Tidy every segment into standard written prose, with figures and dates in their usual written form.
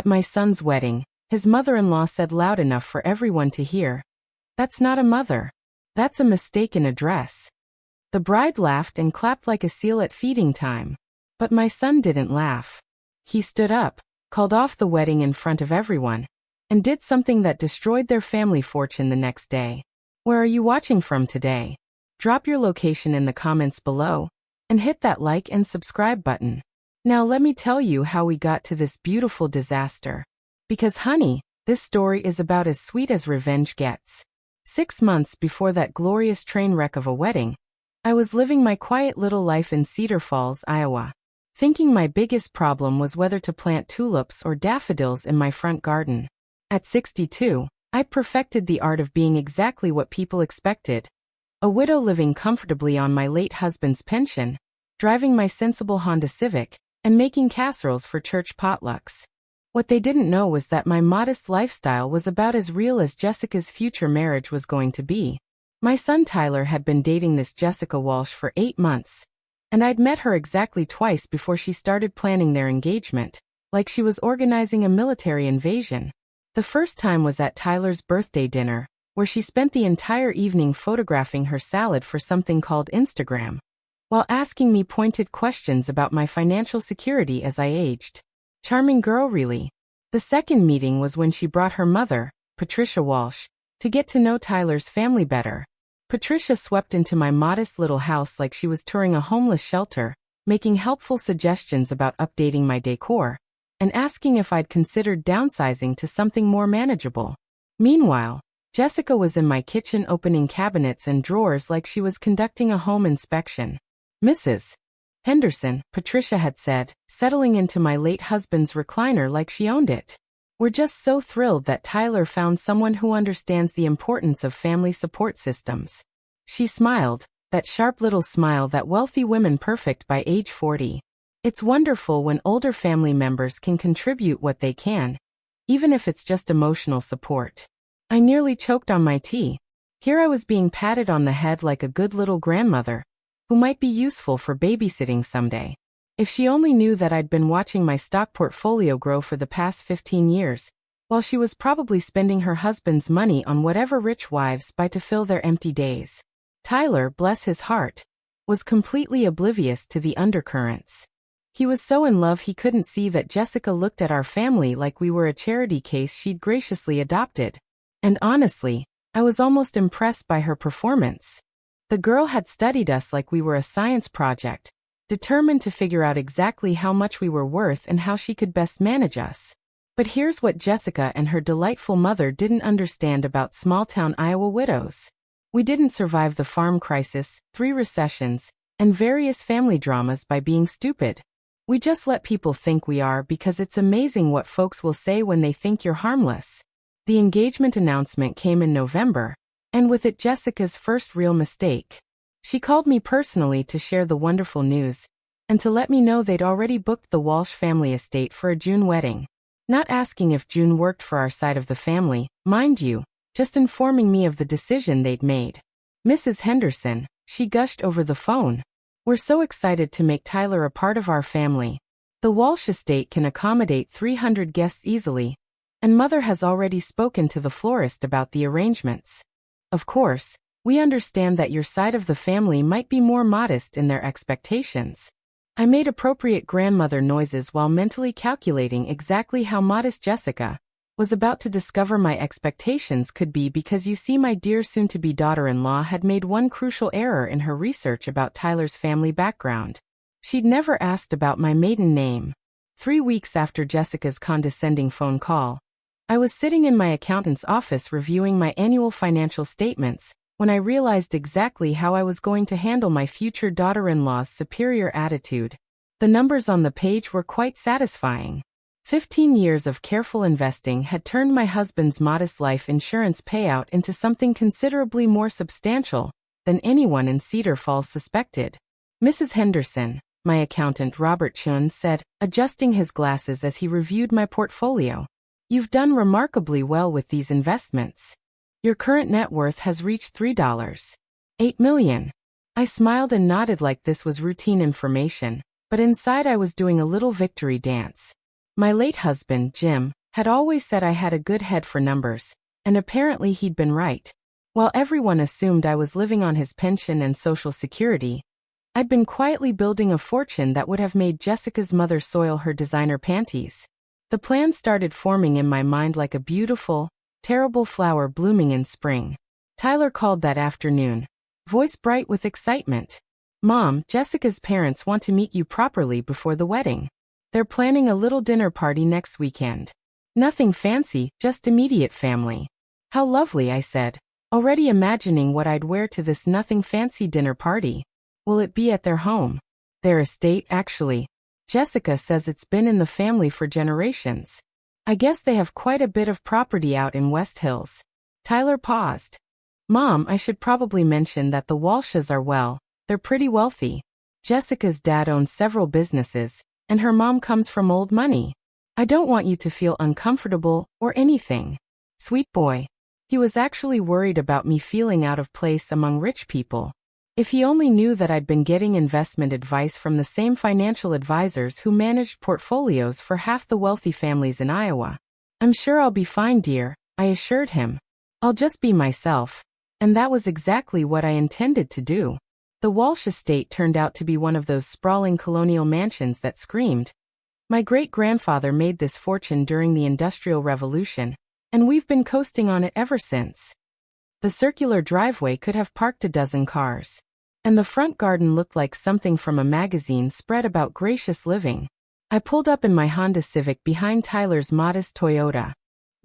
At my son's wedding, his mother-in-law said loud enough for everyone to hear, "That's not a mother. That's a mistaken address." The bride laughed and clapped like a seal at feeding time. But my son didn't laugh. He stood up, called off the wedding in front of everyone, and did something that destroyed their family fortune the next day. Where are you watching from today? Drop your location in the comments below, and hit that like and subscribe button. Now let me tell you how we got to this beautiful disaster. Because honey, this story is about as sweet as revenge gets. 6 months before that glorious train wreck of a wedding, I was living my quiet little life in Cedar Falls, Iowa, thinking my biggest problem was whether to plant tulips or daffodils in my front garden. At 62, I'd perfected the art of being exactly what people expected. A widow living comfortably on my late husband's pension, driving my sensible Honda Civic, and making casseroles for church potlucks. What they didn't know was that my modest lifestyle was about as real as Jessica's future marriage was going to be. My son Tyler had been dating this Jessica Walsh for 8 months, and I'd met her exactly twice before she started planning their engagement, like she was organizing a military invasion. The first time was at Tyler's birthday dinner, where she spent the entire evening photographing her salad for something called Instagram, while asking me pointed questions about my financial security as I aged. Charming girl, really. The second meeting was when she brought her mother, Patricia Walsh, to get to know Tyler's family better. Patricia swept into my modest little house like she was touring a homeless shelter, making helpful suggestions about updating my decor, and asking if I'd considered downsizing to something more manageable. Meanwhile, Jessica was in my kitchen opening cabinets and drawers like she was conducting a home inspection. "Mrs. Henderson," Patricia had said, settling into my late husband's recliner like she owned it. "We're just so thrilled that Tyler found someone who understands the importance of family support systems." She smiled, that sharp little smile that wealthy women perfect by age 40. It's wonderful when older family members can contribute what they can, even if it's just emotional support. I nearly choked on my tea. Here I was being patted on the head like a good little grandmother, who might be useful for babysitting someday. If she only knew that I'd been watching my stock portfolio grow for the past 15 years, while she was probably spending her husband's money on whatever rich wives buy to fill their empty days. Tyler, bless his heart, was completely oblivious to the undercurrents. He was so in love he couldn't see that Jessica looked at our family like we were a charity case she'd graciously adopted. And honestly, I was almost impressed by her performance. The girl had studied us like we were a science project, determined to figure out exactly how much we were worth and how she could best manage us. But here's what Jessica and her delightful mother didn't understand about small-town Iowa widows. We didn't survive the farm crisis, 3 recessions, and various family dramas by being stupid. We just let people think we are because it's amazing what folks will say when they think you're harmless. The engagement announcement came in November, and with it Jessica's first real mistake. She called me personally to share the wonderful news, and to let me know they'd already booked the Walsh family estate for a June wedding. Not asking if June worked for our side of the family, mind you, just informing me of the decision they'd made. "Mrs. Henderson," she gushed over the phone, "we're so excited to make Tyler a part of our family. The Walsh estate can accommodate 300 guests easily, and Mother has already spoken to the florist about the arrangements. Of course, we understand that your side of the family might be more modest in their expectations." I made appropriate grandmother noises while mentally calculating exactly how modest Jessica was about to discover my expectations could be, because you see, my dear soon-to-be daughter-in-law had made one crucial error in her research about Tyler's family background. She'd never asked about my maiden name. 3 weeks after Jessica's condescending phone call, I was sitting in my accountant's office reviewing my annual financial statements when I realized exactly how I was going to handle my future daughter-in-law's superior attitude. The numbers on the page were quite satisfying. 15 years of careful investing had turned my husband's modest life insurance payout into something considerably more substantial than anyone in Cedar Falls suspected. "Mrs. Henderson," my accountant Robert Chun said, adjusting his glasses as he reviewed my portfolio, "you've done remarkably well with these investments. Your current net worth has reached $3.8 million. I smiled and nodded like this was routine information, but inside I was doing a little victory dance. My late husband, Jim, had always said I had a good head for numbers, and apparently he'd been right. While everyone assumed I was living on his pension and Social Security, I'd been quietly building a fortune that would have made Jessica's mother soil her designer panties. The plan started forming in my mind like a beautiful, terrible flower blooming in spring. Tyler called that afternoon, voice bright with excitement. "Mom, Jessica's parents want to meet you properly before the wedding. They're planning a little dinner party next weekend. Nothing fancy, just immediate family." "How lovely," I said, already imagining what I'd wear to this nothing fancy dinner party. "Will it be at their home?" "Their estate, actually. Jessica says it's been in the family for generations. I guess they have quite a bit of property out in West Hills." Tyler paused. "Mom, I should probably mention that the Walshes are they're pretty wealthy. Jessica's dad owns several businesses, and her mom comes from old money. I don't want you to feel uncomfortable or anything." Sweet boy. He was actually worried about me feeling out of place among rich people. If he only knew that I'd been getting investment advice from the same financial advisors who managed portfolios for half the wealthy families in Iowa. "I'm sure I'll be fine, dear," I assured him. "I'll just be myself." And that was exactly what I intended to do. The Walsh estate turned out to be one of those sprawling colonial mansions that screamed. My great-grandfather made this fortune during the Industrial Revolution, and we've been coasting on it ever since. The circular driveway could have parked a dozen cars. And the front garden looked like something from a magazine spread about gracious living. I pulled up in my Honda Civic behind Tyler's modest Toyota,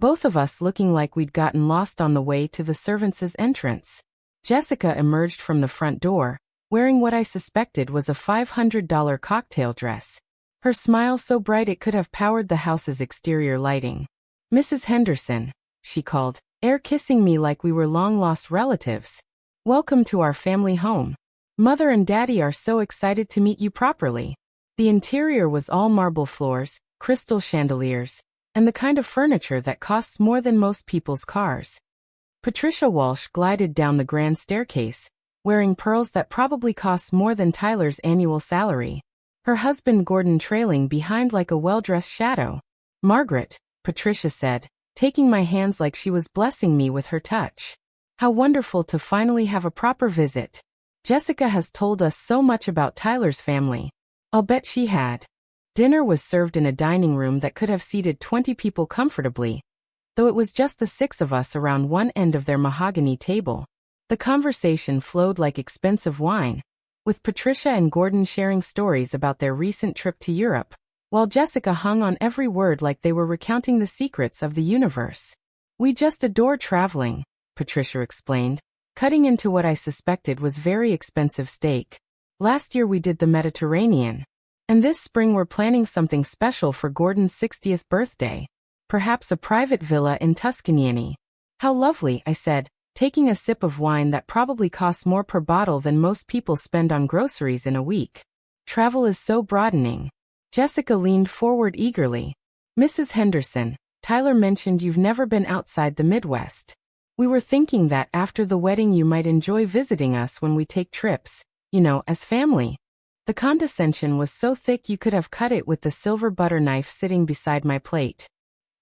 both of us looking like we'd gotten lost on the way to the servants' entrance. Jessica emerged from the front door, wearing what I suspected was a $500 cocktail dress. Her smile so bright it could have powered the house's exterior lighting. "Mrs. Henderson," she called, air-kissing me like we were long-lost relatives. "Welcome to our family home. Mother and Daddy are so excited to meet you properly." The interior was all marble floors, crystal chandeliers, and the kind of furniture that costs more than most people's cars. Patricia Walsh glided down the grand staircase, wearing pearls that probably cost more than Tyler's annual salary. Her husband Gordon trailing behind like a well-dressed shadow. "Margaret," Patricia said, taking my hands like she was blessing me with her touch. "How wonderful to finally have a proper visit. Jessica has told us so much about Tyler's family." I'll bet she had. Dinner was served in a dining room that could have seated 20 people comfortably, though it was just the 6 of us around one end of their mahogany table. The conversation flowed like expensive wine, with Patricia and Gordon sharing stories about their recent trip to Europe, while Jessica hung on every word like they were recounting the secrets of the universe. "We just adore traveling," Patricia explained, cutting into what I suspected was very expensive steak. "Last year we did the Mediterranean, and this spring we're planning something special for Gordon's 60th birthday. Perhaps a private villa in Tuscany." "How lovely," I said, taking a sip of wine that probably costs more per bottle than most people spend on groceries in a week. "Travel is so broadening." Jessica leaned forward eagerly. "Mrs. Henderson, Tyler mentioned you've never been outside the Midwest. We were thinking that after the wedding you might enjoy visiting us when we take trips, as family." The condescension was so thick you could have cut it with the silver butter knife sitting beside my plate.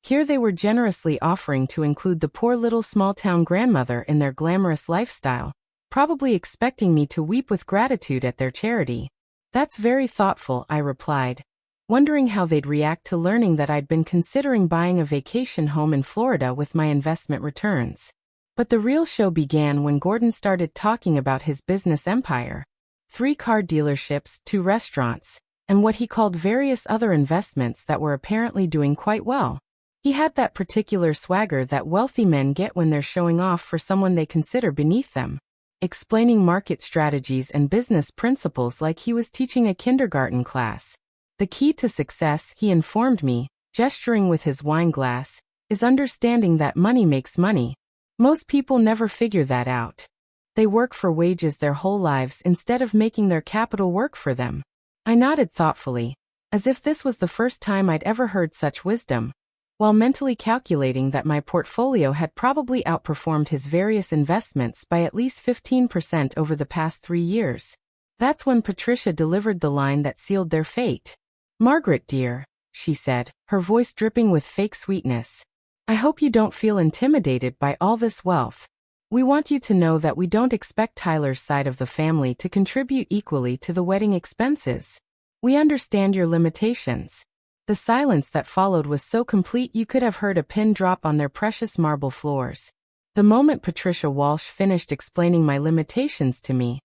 Here they were generously offering to include the poor little small-town grandmother in their glamorous lifestyle, probably expecting me to weep with gratitude at their charity. "That's very thoughtful," I replied, wondering how they'd react to learning that I'd been considering buying a vacation home in Florida with my investment returns. But the real show began when Gordon started talking about his business empire. 3 car dealerships, 2 restaurants, and what he called various other investments that were apparently doing quite well. He had that particular swagger that wealthy men get when they're showing off for someone they consider beneath them, explaining market strategies and business principles like he was teaching a kindergarten class. "The key to success," he informed me, gesturing with his wine glass, "is understanding that money makes money. Most people never figure that out. They work for wages their whole lives instead of making their capital work for them." I nodded thoughtfully, as if this was the first time I'd ever heard such wisdom, while mentally calculating that my portfolio had probably outperformed his various investments by at least 15% over the past 3 years. That's when Patricia delivered the line that sealed their fate. "Margaret, dear," she said, her voice dripping with fake sweetness. I hope you don't feel intimidated by all this wealth. We want you to know that we don't expect Tyler's side of the family to contribute equally to the wedding expenses. We understand your limitations. The silence that followed was so complete you could have heard a pin drop on their precious marble floors. The moment Patricia Walsh finished explaining my limitations to me,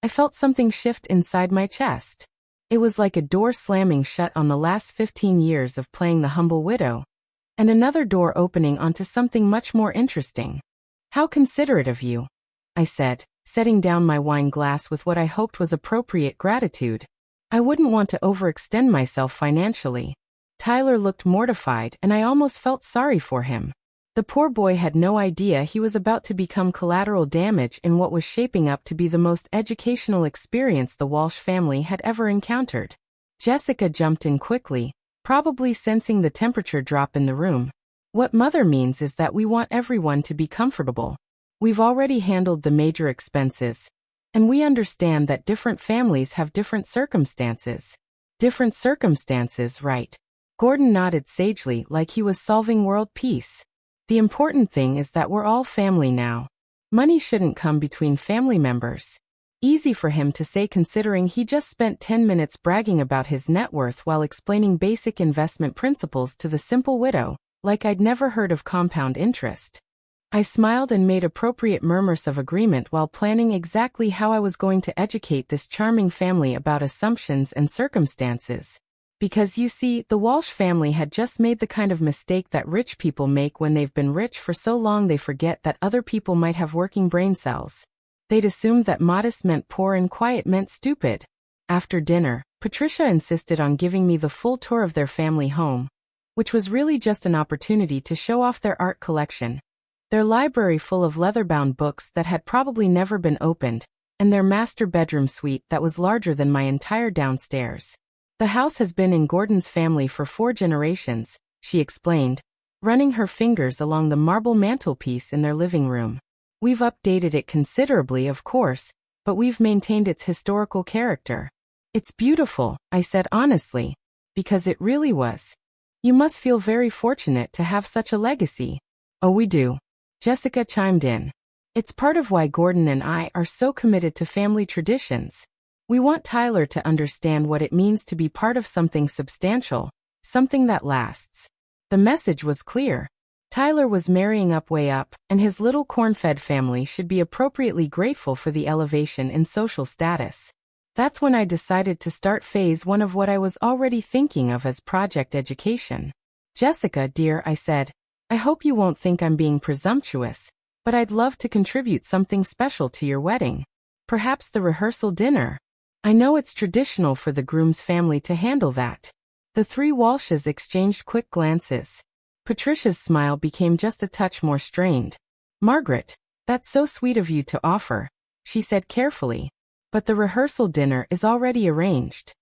I felt something shift inside my chest. It was like a door slamming shut on the last 15 years of playing the humble widow, and another door opening onto something much more interesting. How considerate of you, I said, setting down my wine glass with what I hoped was appropriate gratitude. I wouldn't want to overextend myself financially. Tyler looked mortified, and I almost felt sorry for him. The poor boy had no idea he was about to become collateral damage in what was shaping up to be the most educational experience the Walsh family had ever encountered. Jessica jumped in quickly, probably sensing the temperature drop in the room. What Mother means is that we want everyone to be comfortable. We've already handled the major expenses, and we understand that different families have different circumstances. Different circumstances, right? Gordon nodded sagely like he was solving world peace. The important thing is that we're all family now. Money shouldn't come between family members. Easy for him to say considering he just spent 10 minutes bragging about his net worth while explaining basic investment principles to the simple widow, like I'd never heard of compound interest. I smiled and made appropriate murmurs of agreement while planning exactly how I was going to educate this charming family about assumptions and circumstances. Because you see, the Walsh family had just made the kind of mistake that rich people make when they've been rich for so long they forget that other people might have working brain cells. They'd assumed that modest meant poor and quiet meant stupid. After dinner, Patricia insisted on giving me the full tour of their family home, which was really just an opportunity to show off their art collection, their library full of leather-bound books that had probably never been opened, and their master bedroom suite that was larger than my entire downstairs. The house has been in Gordon's family for 4 generations, she explained, running her fingers along the marble mantelpiece in their living room. We've updated it considerably, of course, but we've maintained its historical character. It's beautiful, I said honestly, because it really was. You must feel very fortunate to have such a legacy. Oh, we do. Jessica chimed in. It's part of why Gordon and I are so committed to family traditions. We want Tyler to understand what it means to be part of something substantial, something that lasts. The message was clear. Tyler was marrying up way up, and his little corn-fed family should be appropriately grateful for the elevation in social status. That's when I decided to start phase 1 of what I was already thinking of as project education. Jessica, dear, I said, I hope you won't think I'm being presumptuous, but I'd love to contribute something special to your wedding. Perhaps the rehearsal dinner. I know it's traditional for the groom's family to handle that. The 3 Walshes exchanged quick glances. Patricia's smile became just a touch more strained. Margaret, that's so sweet of you to offer, she said carefully. But the rehearsal dinner is already arranged.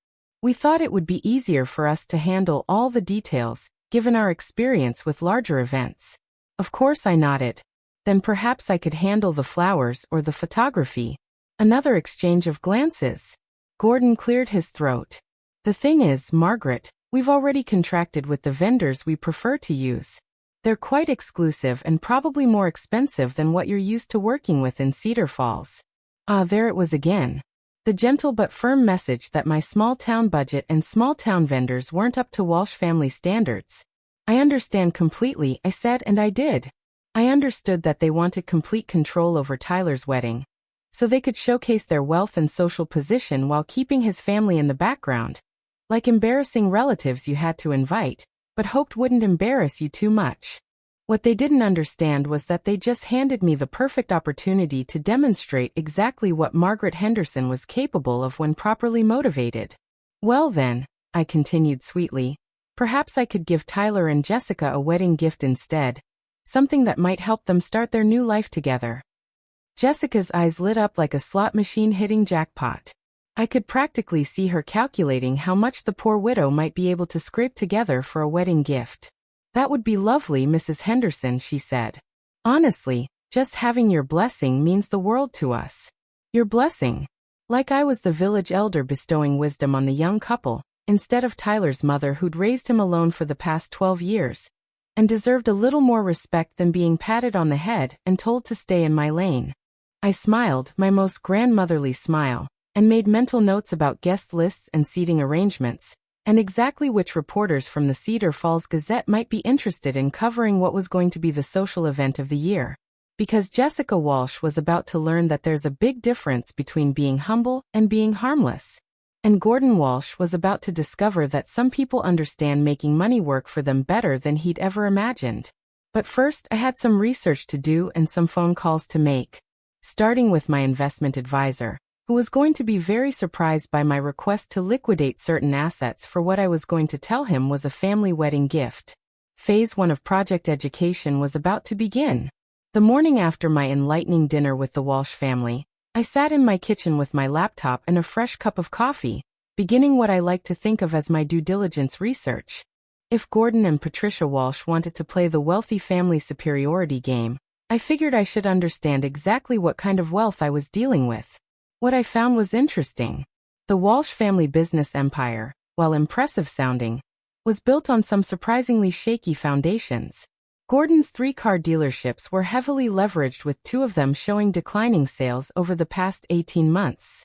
We thought it would be easier for us to handle all the details, given our experience with larger events. Of course, I nodded. Then perhaps I could handle the flowers or the photography. Another exchange of glances. Gordon cleared his throat. The thing is, Margaret, we've already contracted with the vendors we prefer to use. They're quite exclusive and probably more expensive than what you're used to working with in Cedar Falls. Ah, there it was again. The gentle but firm message that my small-town budget and small-town vendors weren't up to Walsh family standards. I understand completely, I said, and I did. I understood that they wanted complete control over Tyler's wedding, so they could showcase their wealth and social position while keeping his family in the background. Like embarrassing relatives you had to invite, but hoped wouldn't embarrass you too much. What they didn't understand was that they just handed me the perfect opportunity to demonstrate exactly what Margaret Henderson was capable of when properly motivated. Well then, I continued sweetly, perhaps I could give Tyler and Jessica a wedding gift instead, something that might help them start their new life together. Jessica's eyes lit up like a slot machine hitting jackpot. I could practically see her calculating how much the poor widow might be able to scrape together for a wedding gift. That would be lovely, Mrs. Henderson, she said. Honestly, just having your blessing means the world to us. Your blessing? Like I was the village elder bestowing wisdom on the young couple, instead of Tyler's mother who'd raised him alone for the past 12 years, and deserved a little more respect than being patted on the head and told to stay in my lane. I smiled, my most grandmotherly smile, and made mental notes about guest lists and seating arrangements, and exactly which reporters from the Cedar Falls Gazette might be interested in covering what was going to be the social event of the year. Because Jessica Walsh was about to learn that there's a big difference between being humble and being harmless. And Gordon Walsh was about to discover that some people understand making money work for them better than he'd ever imagined. But first, I had some research to do and some phone calls to make. Starting with my investment advisor, who was going to be very surprised by my request to liquidate certain assets for what I was going to tell him was a family wedding gift. Phase 1 of Project Education was about to begin. The morning after my enlightening dinner with the Walsh family, I sat in my kitchen with my laptop and a fresh cup of coffee, beginning what I like to think of as my due diligence research. If Gordon and Patricia Walsh wanted to play the wealthy family superiority game, I figured I should understand exactly what kind of wealth I was dealing with. What I found was interesting. The Walsh family business empire, while impressive sounding, was built on some surprisingly shaky foundations. Gordon's 3-car dealerships were heavily leveraged, with 2 of them showing declining sales over the past 18 months.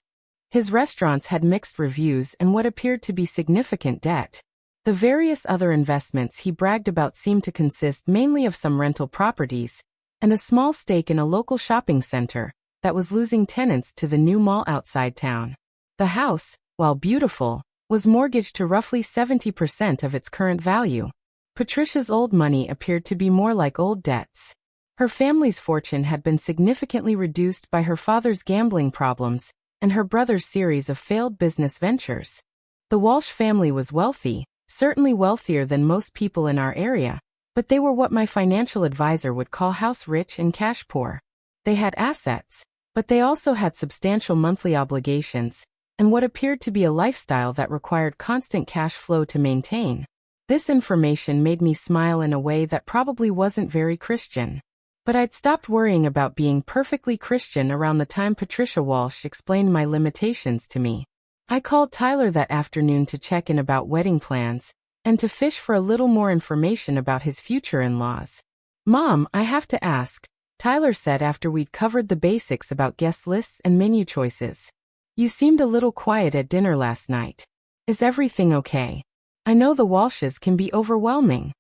His restaurants had mixed reviews and what appeared to be significant debt. The various other investments he bragged about seemed to consist mainly of some rental properties and a small stake in a local shopping center that was losing tenants to the new mall outside town. The house, while beautiful, was mortgaged to roughly 70% of its current value. Patricia's old money appeared to be more like old debts. Her family's fortune had been significantly reduced by her father's gambling problems and her brother's series of failed business ventures. The Walsh family was wealthy, certainly wealthier than most people in our area, but they were what my financial advisor would call house rich and cash poor. They had assets, but they also had substantial monthly obligations and what appeared to be a lifestyle that required constant cash flow to maintain. This information made me smile in a way that probably wasn't very Christian. But I'd stopped worrying about being perfectly Christian around the time Patricia Walsh explained my limitations to me. I called Tyler that afternoon to check in about wedding plans and to fish for a little more information about his future in-laws. "Mom, I have to ask," Tyler said after we'd covered the basics about guest lists and menu choices. "You seemed a little quiet at dinner last night. Is everything okay? I know the Walshes can be overwhelming."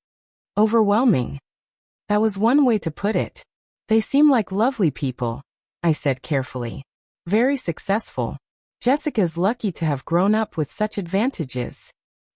Overwhelming. That was one way to put it. "They seem like lovely people," I said carefully. "Very successful. Jessica's lucky to have grown up with such advantages."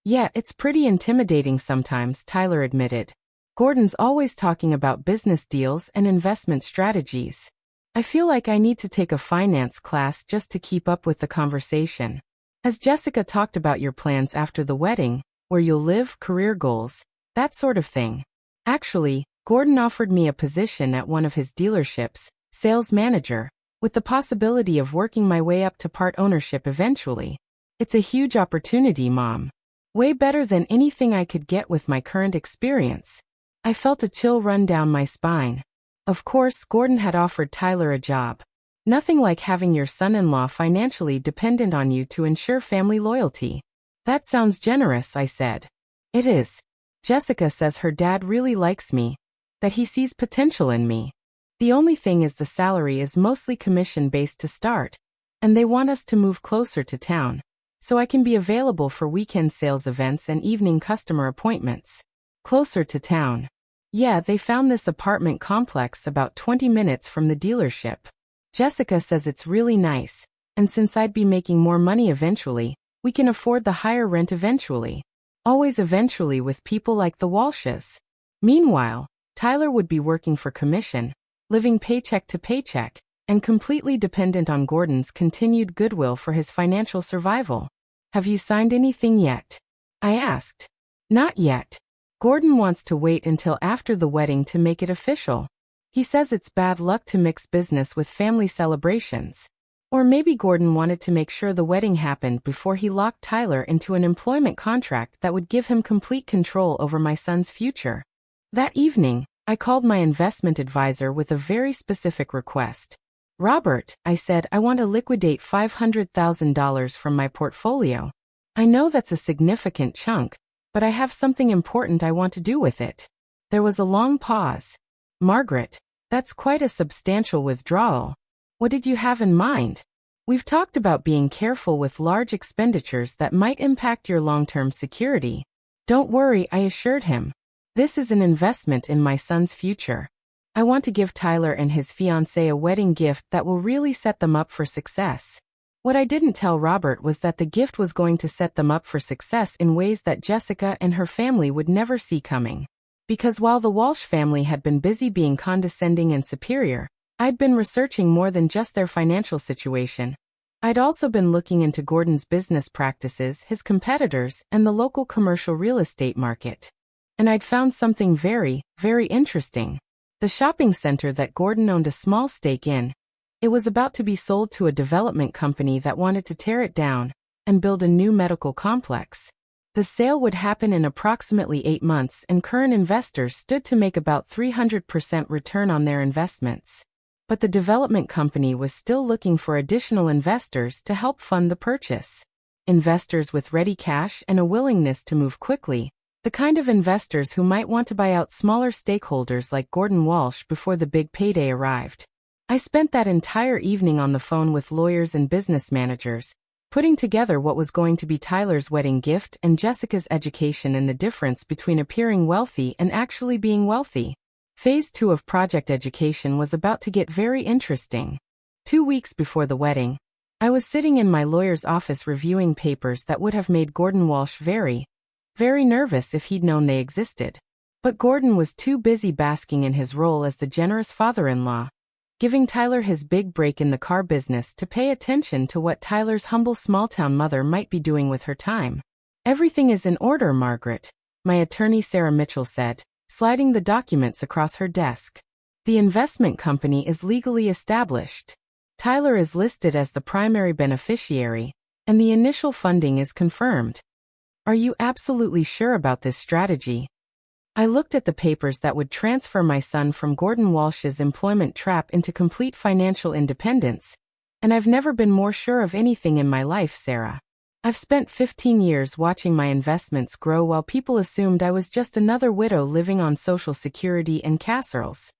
"Yeah, it's pretty intimidating sometimes," Tyler admitted. "Gordon's always talking about business deals and investment strategies. I feel like I need to take a finance class just to keep up with the conversation. Has Jessica talked about your plans after the wedding, where you'll live, career goals, that sort of thing?" Actually, Gordon offered me a position at one of his dealerships, sales manager, with the possibility of working my way up to part ownership eventually. "It's a huge opportunity, Mom. Way better than anything I could get with my current experience." I felt a chill run down my spine. Of course, Gordon had offered Tyler a job. Nothing like having your son-in-law financially dependent on you to ensure family loyalty. "That sounds generous," I said. "It is. Jessica says her dad really likes me, that he sees potential in me. The only thing is the salary is mostly commission-based to start, and they want us to move closer to town, so I can be available for weekend sales events and evening customer appointments." Closer to town. Yeah, they found this apartment complex about 20 minutes from the dealership. Jessica says it's really nice, and since I'd be making more money eventually, we can afford the higher rent eventually. Always eventually with people like the Walshes. Meanwhile, Tyler would be working for commission, living paycheck to paycheck, and completely dependent on Gordon's continued goodwill for his financial survival. "Have you signed anything yet?" I asked. "Not yet. Gordon wants to wait until after the wedding to make it official. He says it's bad luck to mix business with family celebrations. Or maybe Gordon wanted to make sure the wedding happened before he locked Tyler into an employment contract that would give him complete control over my son's future." That evening, I called my investment advisor with a very specific request. "Robert," I said, "I want to liquidate $500,000 from my portfolio. I know that's a significant chunk, but I have something important I want to do with it. There was a long pause. Margaret, that's quite a substantial withdrawal. What did you have in mind? We've talked about being careful with large expenditures that might impact your long-term security. Don't worry, I assured him. This is an investment in my son's future. I want to give Tyler and his fiancée a wedding gift that will really set them up for success. What I didn't tell Robert was that the gift was going to set them up for success in ways that Jessica and her family would never see coming. Because while the Walsh family had been busy being condescending and superior, I'd been researching more than just their financial situation. I'd also been looking into Gordon's business practices, his competitors, and the local commercial real estate market. And I'd found something very, very interesting. The shopping center that Gordon owned a small stake in. It was about to be sold to a development company that wanted to tear it down and build a new medical complex. The sale would happen in approximately 8 months, and current investors stood to make about 300% return on their investments. But the development company was still looking for additional investors to help fund the purchase. Investors with ready cash and a willingness to move quickly, the kind of investors who might want to buy out smaller stakeholders like Gordon Walsh before the big payday arrived. I spent that entire evening on the phone with lawyers and business managers, putting together what was going to be Tyler's wedding gift and Jessica's education and the difference between appearing wealthy and actually being wealthy. Phase 2 of project education was about to get very interesting. 2 weeks before the wedding, I was sitting in my lawyer's office reviewing papers that would have made Gordon Walsh very, very nervous if he'd known they existed. But Gordon was too busy basking in his role as the generous father-in-law, giving Tyler his big break in the car business, to pay attention to what Tyler's humble small-town mother might be doing with her time. Everything is in order, Margaret, my attorney Sarah Mitchell said, sliding the documents across her desk. The investment company is legally established. Tyler is listed as the primary beneficiary, and the initial funding is confirmed. Are you absolutely sure about this strategy? I looked at the papers that would transfer my son from Gordon Walsh's employment trap into complete financial independence, and I've never been more sure of anything in my life, Sarah. I've spent 15 years watching my investments grow while people assumed I was just another widow living on Social Security and casseroles.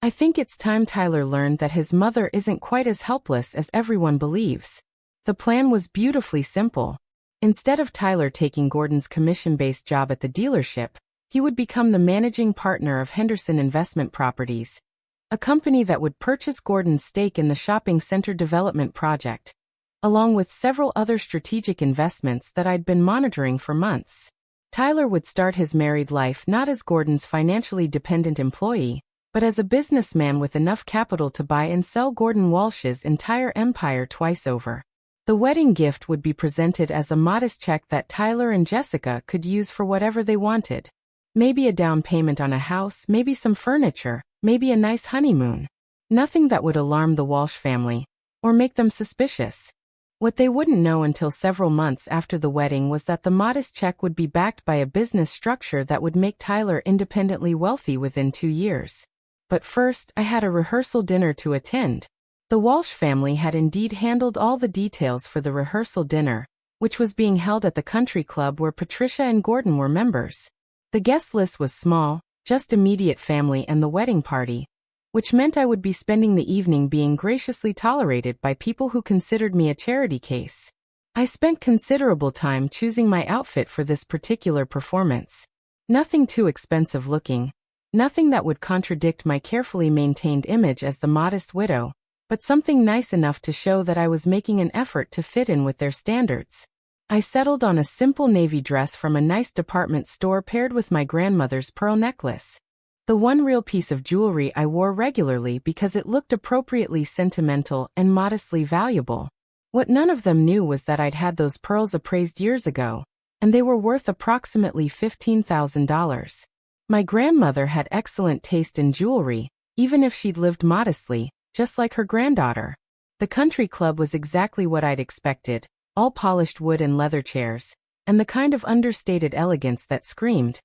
I think it's time Tyler learned that his mother isn't quite as helpless as everyone believes. The plan was beautifully simple. Instead of Tyler taking Gordon's commission-based job at the dealership, he would become the managing partner of Henderson Investment Properties, a company that would purchase Gordon's stake in the shopping center development project, along with several other strategic investments that I'd been monitoring for months. Tyler would start his married life not as Gordon's financially dependent employee, but as a businessman with enough capital to buy and sell Gordon Walsh's entire empire twice over. The wedding gift would be presented as a modest check that Tyler and Jessica could use for whatever they wanted. Maybe a down payment on a house, maybe some furniture, maybe a nice honeymoon. Nothing that would alarm the Walsh family or make them suspicious. What they wouldn't know until several months after the wedding was that the modest check would be backed by a business structure that would make Tyler independently wealthy within 2 years. But first, I had a rehearsal dinner to attend. The Walsh family had indeed handled all the details for the rehearsal dinner, which was being held at the country club where Patricia and Gordon were members. The guest list was small, just immediate family and the wedding party, which meant I would be spending the evening being graciously tolerated by people who considered me a charity case. I spent considerable time choosing my outfit for this particular performance. Nothing too expensive looking, nothing that would contradict my carefully maintained image as the modest widow, but something nice enough to show that I was making an effort to fit in with their standards. I settled on a simple navy dress from a nice department store paired with my grandmother's pearl necklace. The one real piece of jewelry I wore regularly because it looked appropriately sentimental and modestly valuable. What none of them knew was that I'd had those pearls appraised years ago, and they were worth approximately $15,000. My grandmother had excellent taste in jewelry, even if she'd lived modestly, just like her granddaughter. The country club was exactly what I'd expected. All polished wood and leather chairs, and the kind of understated elegance that screamed,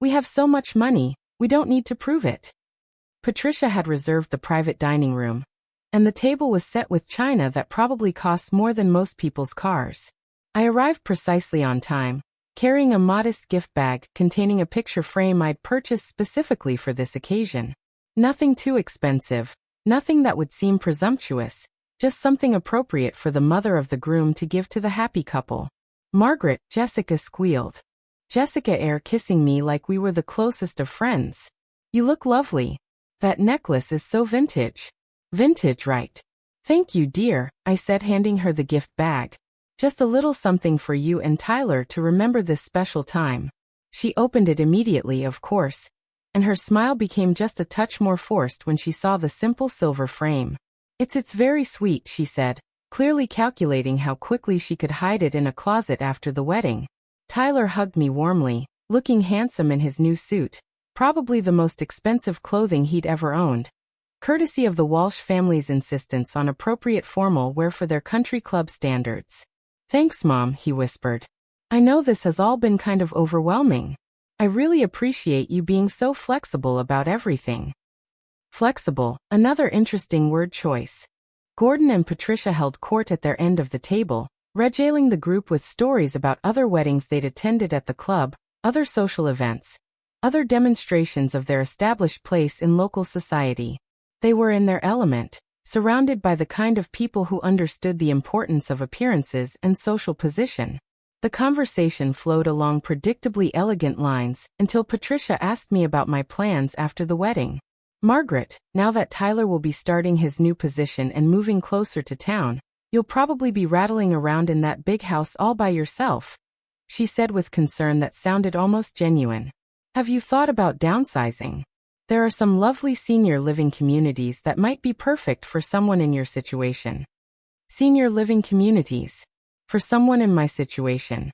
"We have so much money, we don't need to prove it." Patricia had reserved the private dining room, and the table was set with china that probably cost more than most people's cars. I arrived precisely on time, carrying a modest gift bag containing a picture frame I'd purchased specifically for this occasion. Nothing too expensive, nothing that would seem presumptuous, just something appropriate for the mother of the groom to give to the happy couple. "Margaret," Jessica squealed. Jessica air kissing me like we were the closest of friends. "You look lovely. That necklace is so vintage." "Vintage, right?" "Thank you, dear," I said, handing her the gift bag. "Just a little something for you and Tyler to remember this special time." She opened it immediately, of course, and her smile became just a touch more forced when she saw the simple silver frame. It's very sweet," she said, clearly calculating how quickly she could hide it in a closet after the wedding. Tyler hugged me warmly, looking handsome in his new suit, probably the most expensive clothing he'd ever owned, courtesy of the Walsh family's insistence on appropriate formal wear for their country club standards. "Thanks, Mom," he whispered. "I know this has all been kind of overwhelming. I really appreciate you being so flexible about everything." Flexible, another interesting word choice. Gordon and Patricia held court at their end of the table, regaling the group with stories about other weddings they'd attended at the club, other social events, other demonstrations of their established place in local society. They were in their element, surrounded by the kind of people who understood the importance of appearances and social position. The conversation flowed along predictably elegant lines until Patricia asked me about my plans after the wedding. "Margaret, now that Tyler will be starting his new position and moving closer to town, you'll probably be rattling around in that big house all by yourself," she said with concern that sounded almost genuine. "Have you thought about downsizing? There are some lovely senior living communities that might be perfect for someone in your situation." Senior living communities. For someone in my situation.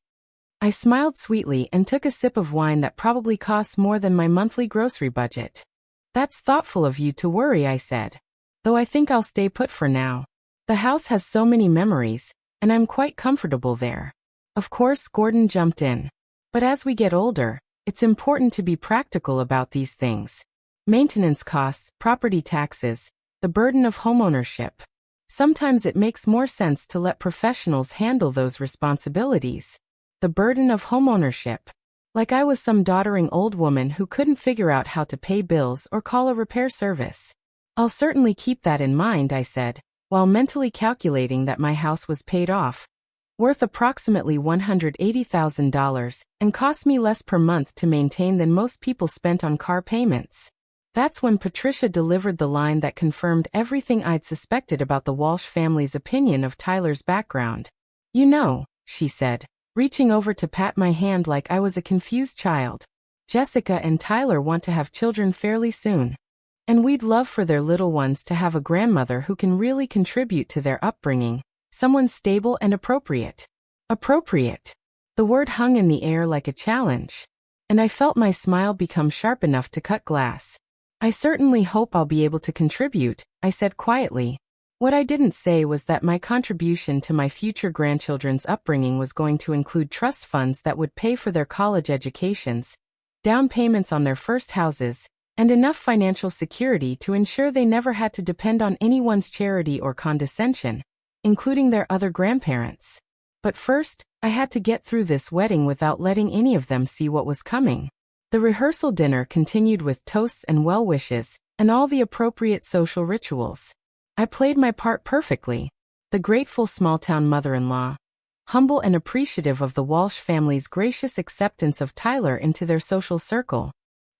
I smiled sweetly and took a sip of wine that probably costs more than my monthly grocery budget. "That's thoughtful of you to worry," I said. "Though I think I'll stay put for now. The house has so many memories, and I'm quite comfortable there." Of course, Gordon jumped in. "But as we get older, it's important to be practical about these things. Maintenance costs, property taxes, the burden of homeownership. Sometimes it makes more sense to let professionals handle those responsibilities." The burden of homeownership. Like I was some doddering old woman who couldn't figure out how to pay bills or call a repair service. "I'll certainly keep that in mind," I said, while mentally calculating that my house was paid off, worth approximately $180,000, and cost me less per month to maintain than most people spent on car payments. That's when Patricia delivered the line that confirmed everything I'd suspected about the Walsh family's opinion of Tyler's background. "You know," she said, reaching over to pat my hand like I was a confused child, "Jessica and Tyler want to have children fairly soon. And we'd love for their little ones to have a grandmother who can really contribute to their upbringing, someone stable and appropriate." Appropriate. The word hung in the air like a challenge, and I felt my smile become sharp enough to cut glass. "I certainly hope I'll be able to contribute," I said quietly. What I didn't say was that my contribution to my future grandchildren's upbringing was going to include trust funds that would pay for their college educations, down payments on their first houses, and enough financial security to ensure they never had to depend on anyone's charity or condescension, including their other grandparents. But first, I had to get through this wedding without letting any of them see what was coming. The rehearsal dinner continued with toasts and well wishes, and all the appropriate social rituals. I played my part perfectly, the grateful small-town mother-in-law, humble and appreciative of the Walsh family's gracious acceptance of Tyler into their social circle.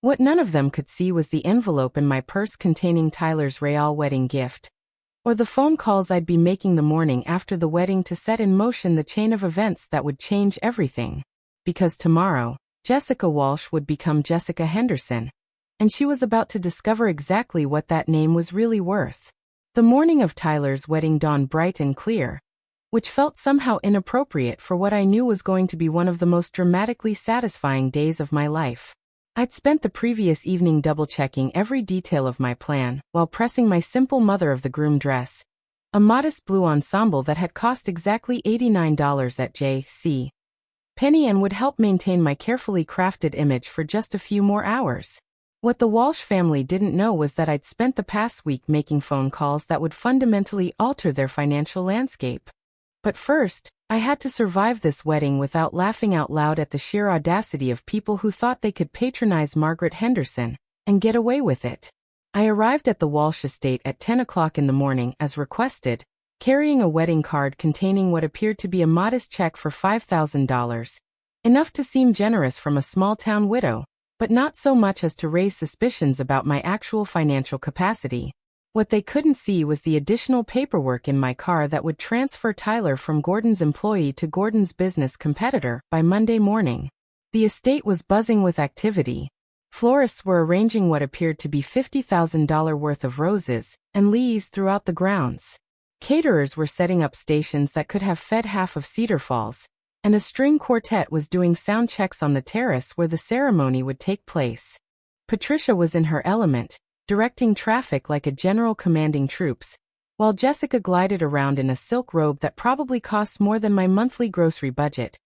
What none of them could see was the envelope in my purse containing Tyler's Real wedding gift, or the phone calls I'd be making the morning after the wedding to set in motion the chain of events that would change everything. Because tomorrow, Jessica Walsh would become Jessica Henderson, and she was about to discover exactly what that name was really worth. The morning of Tyler's wedding dawned bright and clear, which felt somehow inappropriate for what I knew was going to be one of the most dramatically satisfying days of my life. I'd spent the previous evening double-checking every detail of my plan while pressing my simple mother of the groom dress, a modest blue ensemble that had cost exactly $89 at J.C. Penney and would help maintain my carefully crafted image for just a few more hours. What the Walsh family didn't know was that I'd spent the past week making phone calls that would fundamentally alter their financial landscape. But first, I had to survive this wedding without laughing out loud at the sheer audacity of people who thought they could patronize Margaret Henderson and get away with it. I arrived at the Walsh estate at 10 o'clock in the morning as requested, carrying a wedding card containing what appeared to be a modest check for $5,000, enough to seem generous from a small-town widow, but not so much as to raise suspicions about my actual financial capacity. What they couldn't see was the additional paperwork in my car that would transfer Tyler from Gordon's employee to Gordon's business competitor by Monday morning. The estate was buzzing with activity. Florists were arranging what appeared to be $50,000 worth of roses and lilies throughout the grounds. Caterers were setting up stations that could have fed half of Cedar Falls, and a string quartet was doing sound checks on the terrace where the ceremony would take place. Patricia was in her element, directing traffic like a general commanding troops, while Jessica glided around in a silk robe that probably cost more than my monthly grocery budget,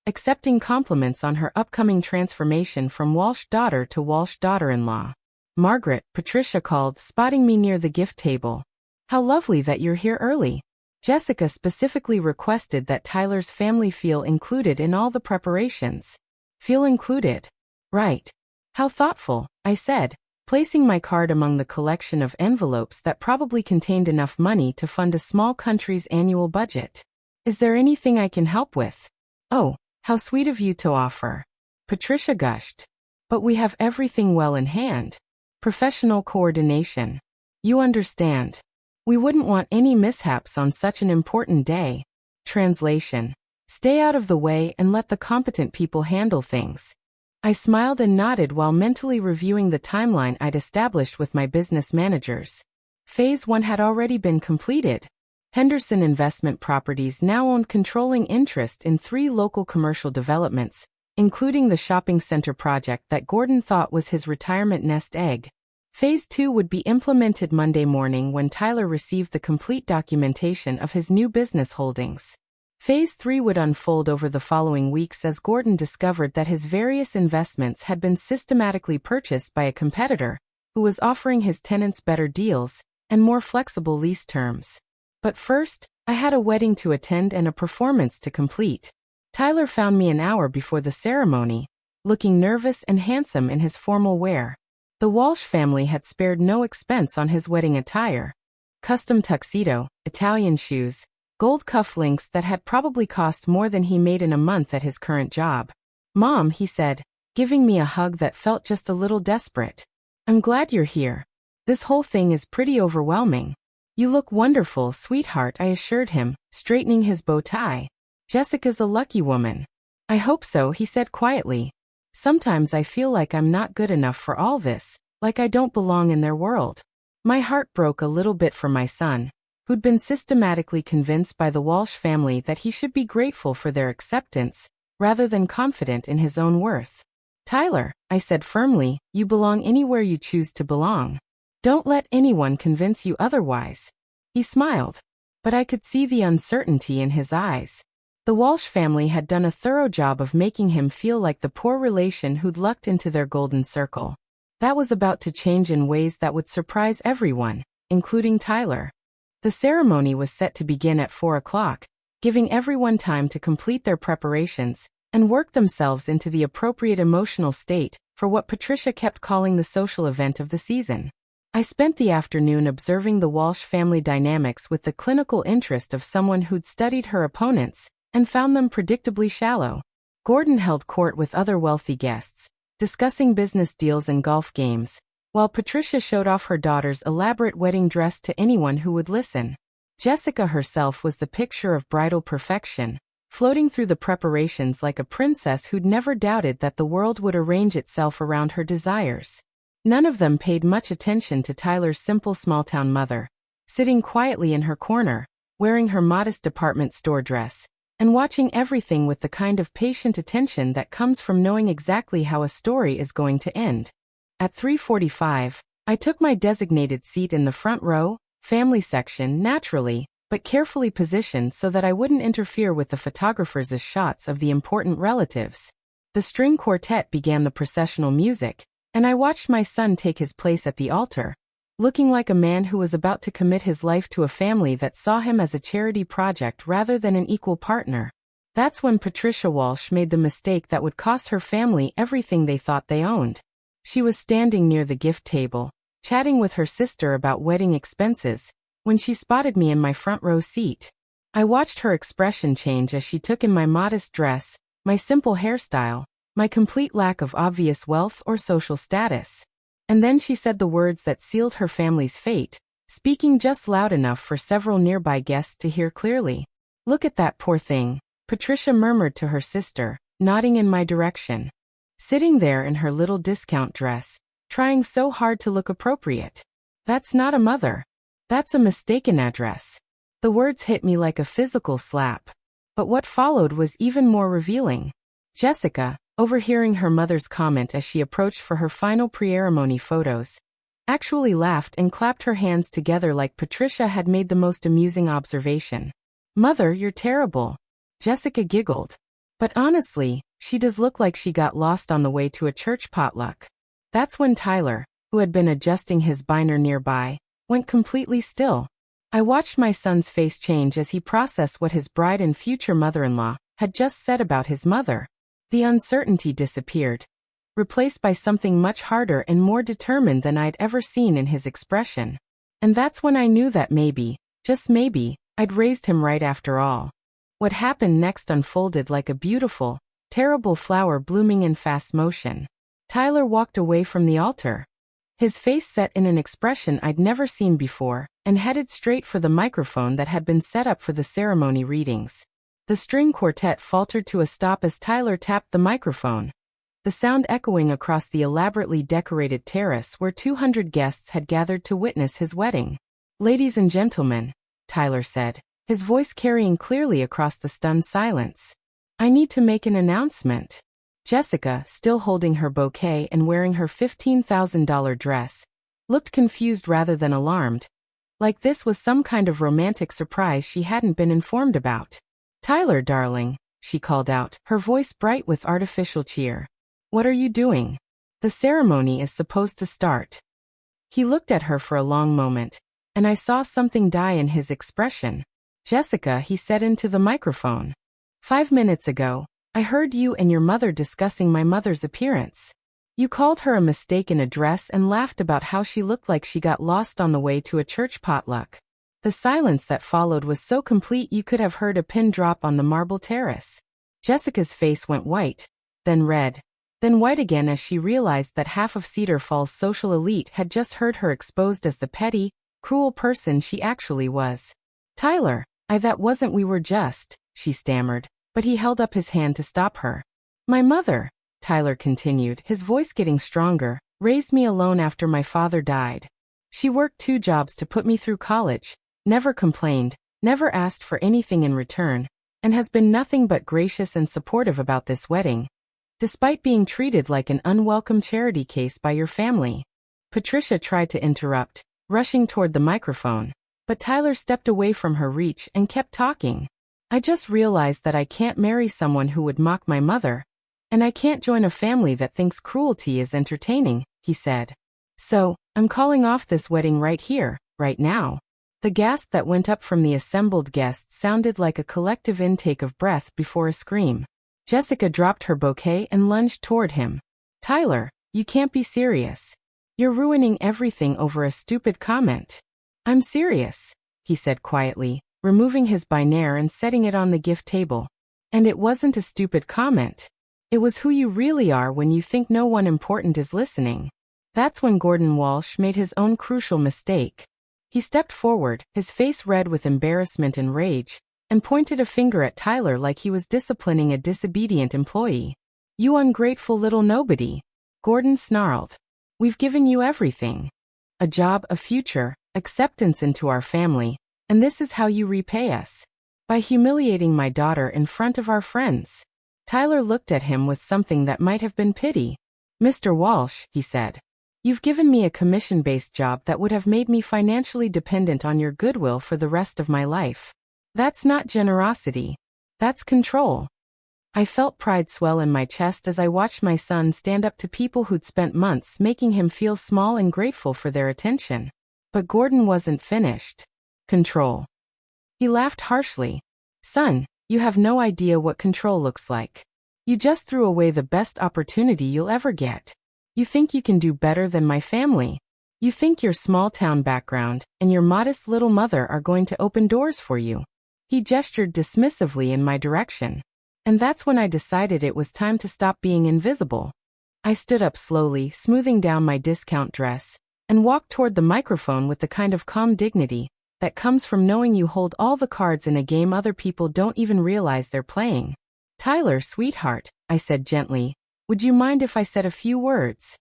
accepting compliments on her upcoming transformation from Walsh daughter to Walsh daughter-in-law. "Margaret," Patricia called, spotting me near the gift table. "How lovely that you're here early." Jessica specifically requested that Tyler's family feel included in all the preparations. "Feel included? Right. How thoughtful," I said, placing my card among the collection of envelopes that probably contained enough money to fund a small country's annual budget. "Is there anything I can help with?" "Oh, how sweet of you to offer," Patricia gushed. "But we have everything well in hand. Professional coordination. You understand. We wouldn't want any mishaps on such an important day." Translation: stay out of the way and let the competent people handle things. I smiled and nodded while mentally reviewing the timeline I'd established with my business managers. Phase 1 had already been completed. Henderson Investment Properties now owned controlling interest in 3 local commercial developments, including the shopping center project that Gordon thought was his retirement nest egg. Phase 2 would be implemented Monday morning when Tyler received the complete documentation of his new business holdings. Phase 3 would unfold over the following weeks as Gordon discovered that his various investments had been systematically purchased by a competitor who was offering his tenants better deals and more flexible lease terms. But first, I had a wedding to attend and a performance to complete. Tyler found me an hour before the ceremony, looking nervous and handsome in his formal wear. The Walsh family had spared no expense on his wedding attire. Custom tuxedo, Italian shoes, gold cufflinks that had probably cost more than he made in a month at his current job. "Mom," he said, giving me a hug that felt just a little desperate. "I'm glad you're here. This whole thing is pretty overwhelming." "You look wonderful, sweetheart," I assured him, straightening his bow tie. "Jessica's a lucky woman." "I hope so," he said quietly. "Sometimes I feel like I'm not good enough for all this, like I don't belong in their world." My heart broke a little bit for my son, who'd been systematically convinced by the Walsh family that he should be grateful for their acceptance, rather than confident in his own worth. "Tyler," I said firmly, "you belong anywhere you choose to belong. Don't let anyone convince you otherwise." He smiled, but I could see the uncertainty in his eyes. The Walsh family had done a thorough job of making him feel like the poor relation who'd lucked into their golden circle. That was about to change in ways that would surprise everyone, including Tyler. The ceremony was set to begin at 4 o'clock, giving everyone time to complete their preparations and work themselves into the appropriate emotional state for what Patricia kept calling the social event of the season. I spent the afternoon observing the Walsh family dynamics with the clinical interest of someone who'd studied her opponents and found them predictably shallow. Gordon held court with other wealthy guests, discussing business deals and golf games, while Patricia showed off her daughter's elaborate wedding dress to anyone who would listen. Jessica herself was the picture of bridal perfection, floating through the preparations like a princess who'd never doubted that the world would arrange itself around her desires. None of them paid much attention to Tyler's simple small-town mother, sitting quietly in her corner, wearing her modest department store dress, and watching everything with the kind of patient attention that comes from knowing exactly how a story is going to end. At 3:45, I took my designated seat in the front row, family section, naturally, but carefully positioned so that I wouldn't interfere with the photographers' shots of the important relatives. The string quartet began the processional music, and I watched my son take his place at the altar, looking like a man who was about to commit his life to a family that saw him as a charity project rather than an equal partner. That's when Patricia Walsh made the mistake that would cost her family everything they thought they owned. She was standing near the gift table, chatting with her sister about wedding expenses, when she spotted me in my front row seat. I watched her expression change as she took in my modest dress, my simple hairstyle, my complete lack of obvious wealth or social status. And then she said the words that sealed her family's fate, speaking just loud enough for several nearby guests to hear clearly. "Look at that poor thing," Patricia murmured to her sister, nodding in my direction. Sitting there in her little discount dress, trying so hard to look appropriate. "That's not a mother. That's a mistaken address." The words hit me like a physical slap. But what followed was even more revealing. Jessica, overhearing her mother's comment as she approached for her final pre-ceremony photos, actually laughed and clapped her hands together like Patricia had made the most amusing observation. "Mother, you're terrible." Jessica giggled. "But honestly, she does look like she got lost on the way to a church potluck." That's when Tyler, who had been adjusting his binder nearby, went completely still. I watched my son's face change as he processed what his bride and future mother-in-law had just said about his mother. The uncertainty disappeared, replaced by something much harder and more determined than I'd ever seen in his expression. And that's when I knew that maybe, just maybe, I'd raised him right after all. What happened next unfolded like a beautiful, terrible flower blooming in fast motion. Tyler walked away from the altar, his face set in an expression I'd never seen before, and headed straight for the microphone that had been set up for the ceremony readings. The string quartet faltered to a stop as Tyler tapped the microphone, the sound echoing across the elaborately decorated terrace where 200 guests had gathered to witness his wedding. "Ladies and gentlemen," Tyler said, his voice carrying clearly across the stunned silence, "I need to make an announcement." Jessica, still holding her bouquet and wearing her $15,000 dress, looked confused rather than alarmed, like this was some kind of romantic surprise she hadn't been informed about. "Tyler, darling," she called out, her voice bright with artificial cheer. "What are you doing? The ceremony is supposed to start." He looked at her for a long moment, and I saw something die in his expression. "Jessica," he said into the microphone, "5 minutes ago, I heard you and your mother discussing my mother's appearance. You called her a mistaken address and laughed about how she looked like she got lost on the way to a church potluck. The silence that followed was so complete you could have heard a pin drop on the marble terrace." Jessica's face went white, then red, then white again as she realized that half of Cedar Falls' social elite had just heard her exposed as the petty, cruel person she actually was. "Tyler, that wasn't we were just," she stammered, but he held up his hand to stop her. "My mother," Tyler continued, his voice getting stronger, "raised me alone after my father died. She worked 2 jobs to put me through college, never complained, never asked for anything in return, and has been nothing but gracious and supportive about this wedding, despite being treated like an unwelcome charity case by your family." Patricia tried to interrupt, rushing toward the microphone, but Tyler stepped away from her reach and kept talking. "I just realized that I can't marry someone who would mock my mother, and I can't join a family that thinks cruelty is entertaining," he said. "So, I'm calling off this wedding right here, right now." The gasp that went up from the assembled guests sounded like a collective intake of breath before a scream. Jessica dropped her bouquet and lunged toward him. "Tyler, you can't be serious. You're ruining everything over a stupid comment." "I'm serious," he said quietly, removing his binder and setting it on the gift table. "And it wasn't a stupid comment. It was who you really are when you think no one important is listening." That's when Gordon Walsh made his own crucial mistake. He stepped forward, his face red with embarrassment and rage, and pointed a finger at Tyler like he was disciplining a disobedient employee. "You ungrateful little nobody," Gordon snarled. "We've given you everything. A job, a future, acceptance into our family. And this is how you repay us. By humiliating my daughter in front of our friends." Tyler looked at him with something that might have been pity. "Mr. Walsh," he said, "you've given me a commission-based job that would have made me financially dependent on your goodwill for the rest of my life. That's not generosity. That's control." I felt pride swell in my chest as I watched my son stand up to people who'd spent months making him feel small and grateful for their attention. But Gordon wasn't finished. "Control." He laughed harshly. "Son, You have no idea what control looks like. You just threw away the best opportunity you'll ever get. You think you can do better than my family. You think your small-town background and your modest little mother are going to open doors for you." He gestured dismissively in my direction. And that's when I decided it was time to stop being invisible. I stood up slowly, smoothing down my discount dress, and walked toward the microphone with the kind of calm dignity that comes from knowing you hold all the cards in a game other people don't even realize they're playing. "Tyler, sweetheart," I said gently, "would you mind if I said a few words?"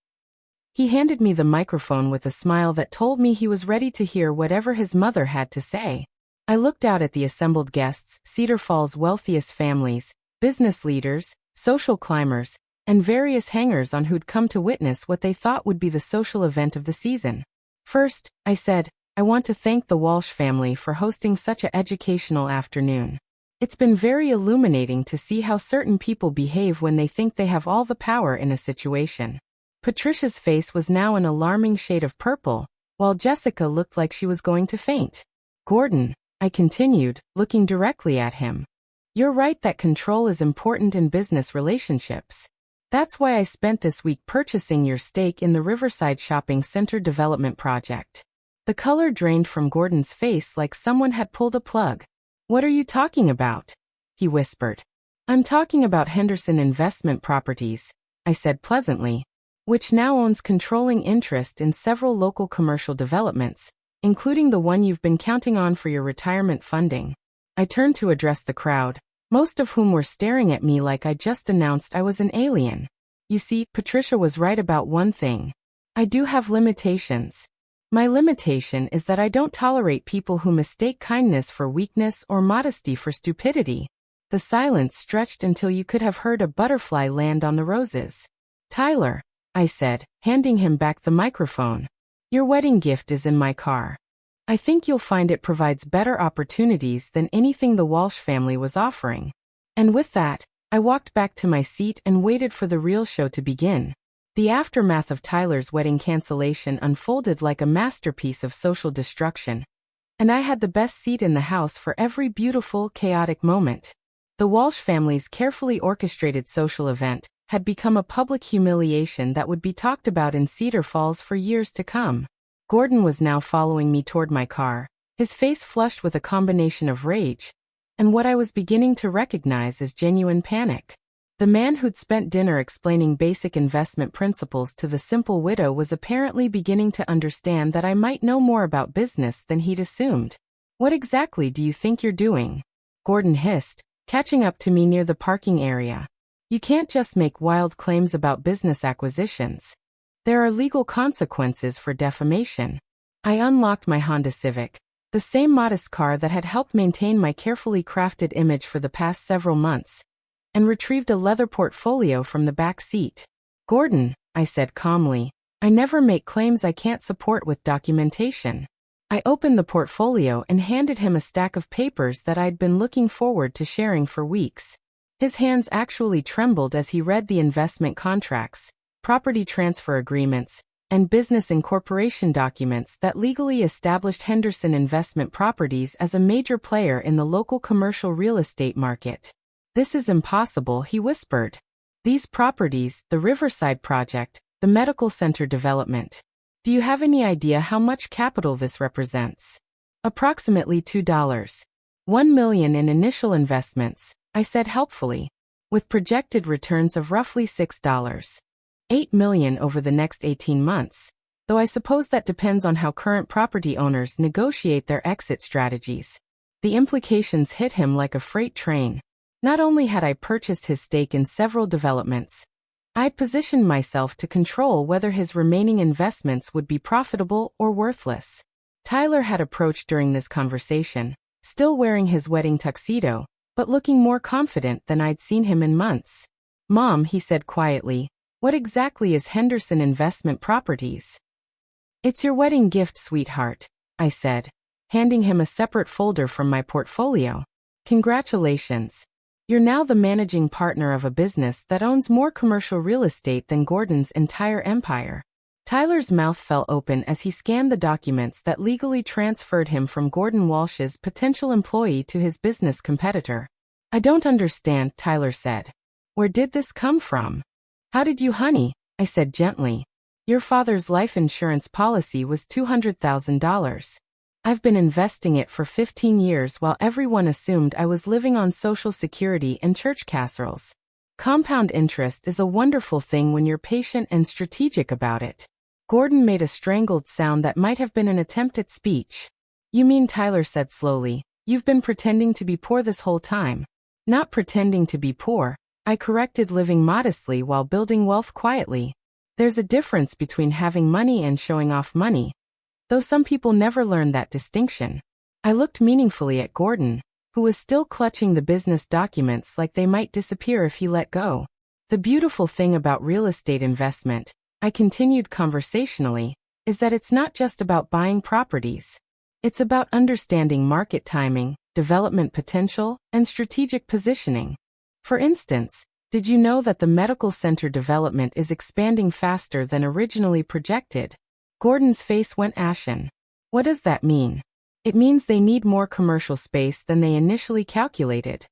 He handed me the microphone with a smile that told me he was ready to hear whatever his mother had to say. I looked out at the assembled guests, Cedar Falls' wealthiest families, business leaders, social climbers, and various hangers on who'd come to witness what they thought would be the social event of the season. "First," I said, "I want to thank the Walsh family for hosting such an educational afternoon. It's been very illuminating to see how certain people behave when they think they have all the power in a situation." Patricia's face was now an alarming shade of purple, while Jessica looked like she was going to faint. "Gordon," I continued, looking directly at him, "you're right that control is important in business relationships. That's why I spent this week purchasing your stake in the Riverside Shopping Center development project." The color drained from Gordon's face like someone had pulled a plug. "What are you talking about?" he whispered. "I'm talking about Henderson Investment Properties," I said pleasantly, "which now owns controlling interest in several local commercial developments, including the one you've been counting on for your retirement funding." I turned to address the crowd, most of whom were staring at me like I just announced I was an alien. You see, Patricia was right about one thing. I do have limitations. My limitation is that I don't tolerate people who mistake kindness for weakness or modesty for stupidity. The silence stretched until you could have heard a butterfly land on the roses. "Tyler," I said, handing him back the microphone, "your wedding gift is in my car. I think you'll find it provides better opportunities than anything the Walsh family was offering." And with that, I walked back to my seat and waited for the real show to begin. The aftermath of Tyler's wedding cancellation unfolded like a masterpiece of social destruction, and I had the best seat in the house for every beautiful, chaotic moment. The Walsh family's carefully orchestrated social event had become a public humiliation that would be talked about in Cedar Falls for years to come. Gordon was now following me toward my car, his face flushed with a combination of rage and what I was beginning to recognize as genuine panic. The man who'd spent dinner explaining basic investment principles to the simple widow was apparently beginning to understand that I might know more about business than he'd assumed. "What exactly do you think you're doing?" Gordon hissed, catching up to me near the parking area. "You can't just make wild claims about business acquisitions. There are legal consequences for defamation." I unlocked my Honda Civic, the same modest car that had helped maintain my carefully crafted image for the past several months, and retrieved a leather portfolio from the back seat. "Gordon," I said calmly, "I never make claims I can't support with documentation." I opened the portfolio and handed him a stack of papers that I'd been looking forward to sharing for weeks. His hands actually trembled as he read the investment contracts, property transfer agreements, and business incorporation documents that legally established Henderson Investment Properties as a major player in the local commercial real estate market. "This is impossible," he whispered. "These properties, the Riverside project, the medical center development. Do you have any idea how much capital this represents?" "Approximately $1 million in initial investments," I said helpfully, "with projected returns of roughly $8 million over the next 18 months, though I suppose that depends on how current property owners negotiate their exit strategies." The implications hit him like a freight train. Not only had I purchased his stake in several developments, I'd positioned myself to control whether his remaining investments would be profitable or worthless. Tyler had approached during this conversation, still wearing his wedding tuxedo, but looking more confident than I'd seen him in months. "Mom," he said quietly, "what exactly is Henderson Investment Properties?" "It's your wedding gift, sweetheart," I said, handing him a separate folder from my portfolio. "Congratulations. You're now the managing partner of a business that owns more commercial real estate than Gordon's entire empire." Tyler's mouth fell open as he scanned the documents that legally transferred him from Gordon Walsh's potential employee to his business competitor. I don't understand, Tyler said. Where did this come from? How did you, honey? I said gently. Your father's life insurance policy was $200,000. I've been investing it for 15 years while everyone assumed I was living on Social Security and church casseroles. Compound interest is a wonderful thing when you're patient and strategic about it. Gordon made a strangled sound that might have been an attempt at speech. You mean, Tyler said slowly, you've been pretending to be poor this whole time. Not pretending to be poor, I corrected, living modestly while building wealth quietly. There's a difference between having money and showing off money, though some people never learn that distinction. I looked meaningfully at Gordon, who was still clutching the business documents like they might disappear if he let go. The beautiful thing about real estate investment, I continued conversationally, is that it's not just about buying properties. It's about understanding market timing, development potential, and strategic positioning. For instance, did you know that the medical center development is expanding faster than originally projected? Gordon's face went ashen. What does that mean? It means they need more commercial space than they initially calculated.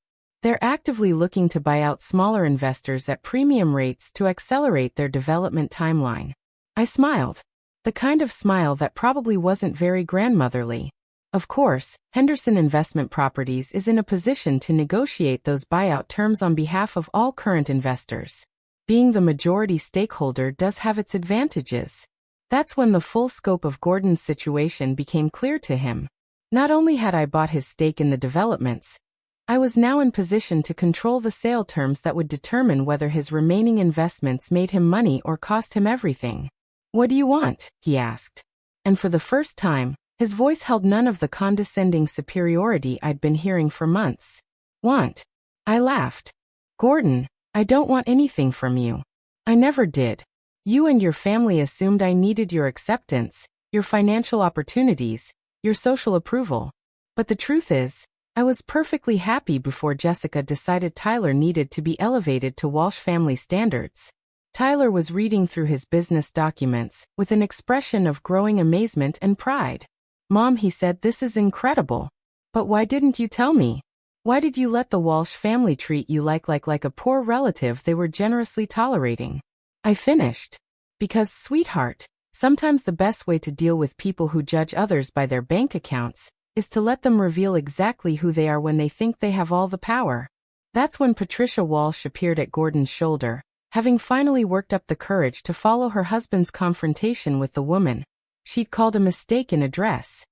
They're actively looking to buy out smaller investors at premium rates to accelerate their development timeline. I smiled. The kind of smile that probably wasn't very grandmotherly. Of course, Henderson Investment Properties is in a position to negotiate those buyout terms on behalf of all current investors. Being the majority stakeholder does have its advantages. That's when the full scope of Gordon's situation became clear to him. Not only had I bought his stake in the developments, I was now in position to control the sale terms that would determine whether his remaining investments made him money or cost him everything. What do you want? He asked. And for the first time, his voice held none of the condescending superiority I'd been hearing for months. Want? I laughed. Gordon, I don't want anything from you. I never did. You and your family assumed I needed your acceptance, your financial opportunities, your social approval. But the truth is, I was perfectly happy before Jessica decided Tyler needed to be elevated to Walsh family standards. Tyler was reading through his business documents with an expression of growing amazement and pride. Mom, he said, this is incredible. But why didn't you tell me? Why did you let the Walsh family treat you like a poor relative they were generously tolerating? I finished. Because, sweetheart, sometimes the best way to deal with people who judge others by their bank accounts is to let them reveal exactly who they are when they think they have all the power. That's when Patricia Walsh appeared at Gordon's shoulder, having finally worked up the courage to follow her husband's confrontation with the woman she'd called a mistaken address.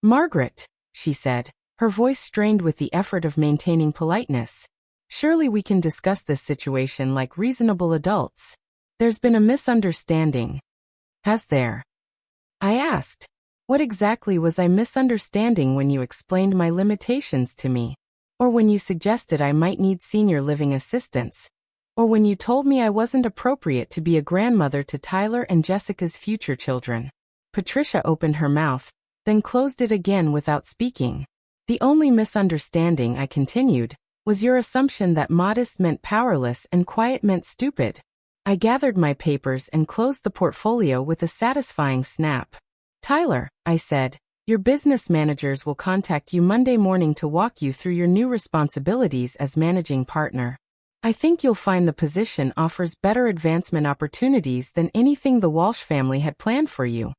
Margaret, she said, her voice strained with the effort of maintaining politeness. Surely we can discuss this situation like reasonable adults. There's been a misunderstanding. Has there? I asked. What exactly was I misunderstanding when you explained my limitations to me? Or when you suggested I might need senior living assistance? Or when you told me I wasn't appropriate to be a grandmother to Tyler and Jessica's future children? Patricia opened her mouth, then closed it again without speaking. The only misunderstanding, I continued, was your assumption that modest meant powerless and quiet meant stupid. I gathered my papers and closed the portfolio with a satisfying snap. Tyler, I said, your business managers will contact you Monday morning to walk you through your new responsibilities as managing partner. I think you'll find the position offers better advancement opportunities than anything the Walsh family had planned for you.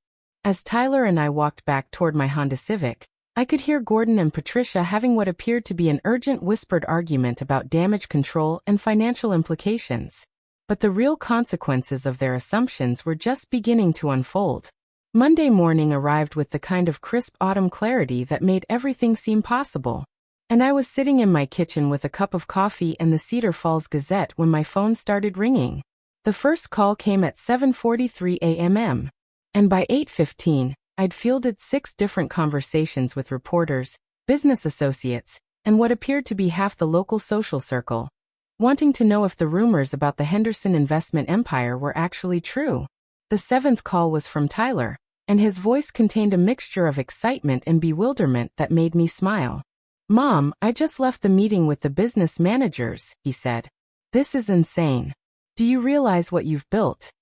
As Tyler and I walked back toward my Honda Civic, I could hear Gordon and Patricia having what appeared to be an urgent whispered argument about damage control and financial implications. But the real consequences of their assumptions were just beginning to unfold. Monday morning arrived with the kind of crisp autumn clarity that made everything seem possible. And I was sitting in my kitchen with a cup of coffee and the Cedar Falls Gazette when my phone started ringing. The first call came at 7:43 a.m. And by 8:15, I'd fielded 6 different conversations with reporters, business associates, and what appeared to be half the local social circle, wanting to know if the rumors about the Henderson investment empire were actually true. The 7th call was from Tyler, and his voice contained a mixture of excitement and bewilderment that made me smile. Mom, I just left the meeting with the business managers, he said. This is insane. Do you realize what you've built?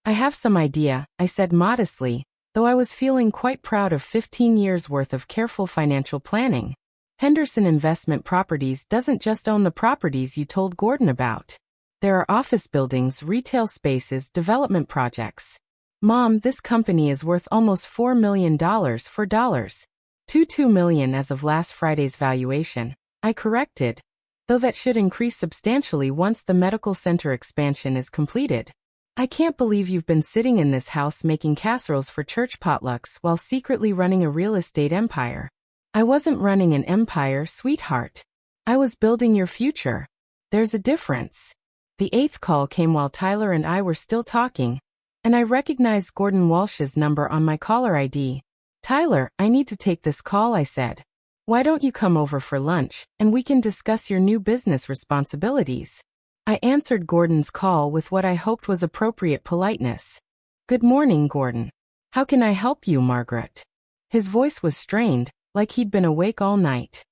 I have some idea, I said modestly, though I was feeling quite proud of 15 years' worth of careful financial planning. Henderson Investment Properties doesn't just own the properties you told Gordon about. There are office buildings, retail spaces, development projects. Mom, this company is worth almost $4 million for dollars. $2 million as of last Friday's valuation. I corrected. Though that should increase substantially once the medical center expansion is completed. I can't believe you've been sitting in this house making casseroles for church potlucks while secretly running a real estate empire. I wasn't running an empire, sweetheart. I was building your future. There's a difference. The eighth call came while Tyler and I were still talking, and I recognized Gordon Walsh's number on my caller ID. Tyler, I need to take this call, I said. Why don't you come over for lunch, and we can discuss your new business responsibilities? I answered Gordon's call with what I hoped was appropriate politeness. Good morning, Gordon. How can I help you, Margaret? His voice was strained, like he'd been awake all night.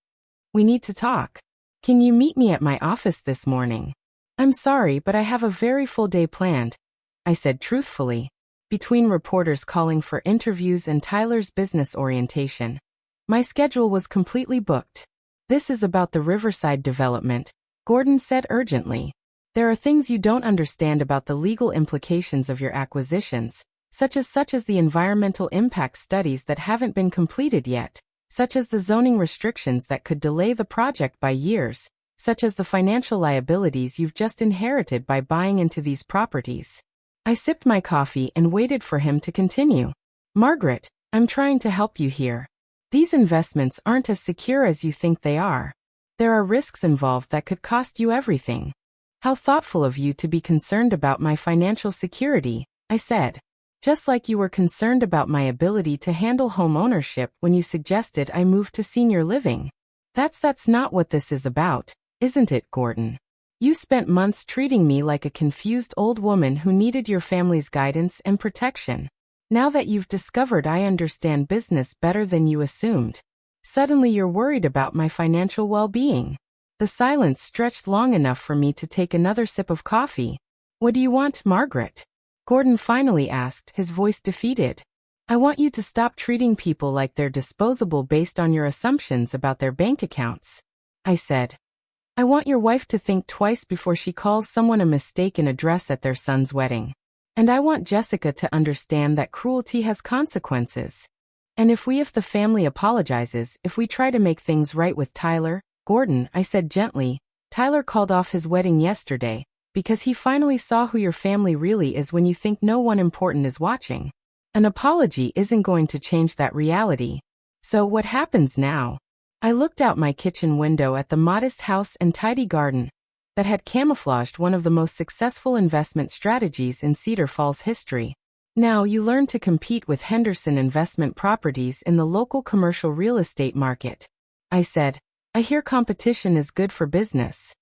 We need to talk. Can you meet me at my office this morning? I'm sorry, but I have a very full day planned, I said truthfully, between reporters calling for interviews and Tyler's business orientation. My schedule was completely booked. This is about the Riverside development, Gordon said urgently. There are things you don't understand about the legal implications of your acquisitions, such as the environmental impact studies that haven't been completed yet, such as the zoning restrictions that could delay the project by years, such as the financial liabilities you've just inherited by buying into these properties. I sipped my coffee and waited for him to continue. Margaret, I'm trying to help you here. These investments aren't as secure as you think they are. There are risks involved that could cost you everything. How thoughtful of you to be concerned about my financial security, I said. Just like you were concerned about my ability to handle home ownership when you suggested I move to senior living. That's not what this is about, isn't it, Gordon? You spent months treating me like a confused old woman who needed your family's guidance and protection. Now that you've discovered I understand business better than you assumed, suddenly you're worried about my financial well-being. The silence stretched long enough for me to take another sip of coffee. What do you want, Margaret? Gordon finally asked, his voice defeated. I want you to stop treating people like they're disposable based on your assumptions about their bank accounts, I said. I want your wife to think twice before she calls someone a mistaken address at their son's wedding. And I want Jessica to understand that cruelty has consequences. And if the family apologizes, if we try to make things right with Tyler, Gordon, I said gently, Tyler called off his wedding yesterday, because he finally saw who your family really is when you think no one important is watching. An apology isn't going to change that reality. So what happens now? I looked out my kitchen window at the modest house and tidy garden that had camouflaged one of the most successful investment strategies in Cedar Falls history. Now you learn to compete with Henderson Investment Properties in the local commercial real estate market, I said. I hear competition is good for business.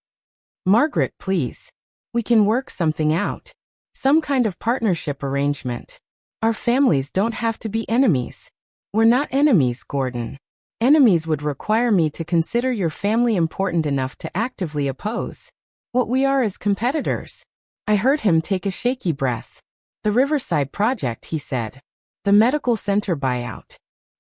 Margaret, please. We can work something out. Some kind of partnership arrangement. Our families don't have to be enemies. We're not enemies, Gordon. Enemies would require me to consider your family important enough to actively oppose. What we are is competitors. I heard him take a shaky breath. The Riverside project, he said. The medical center buyout.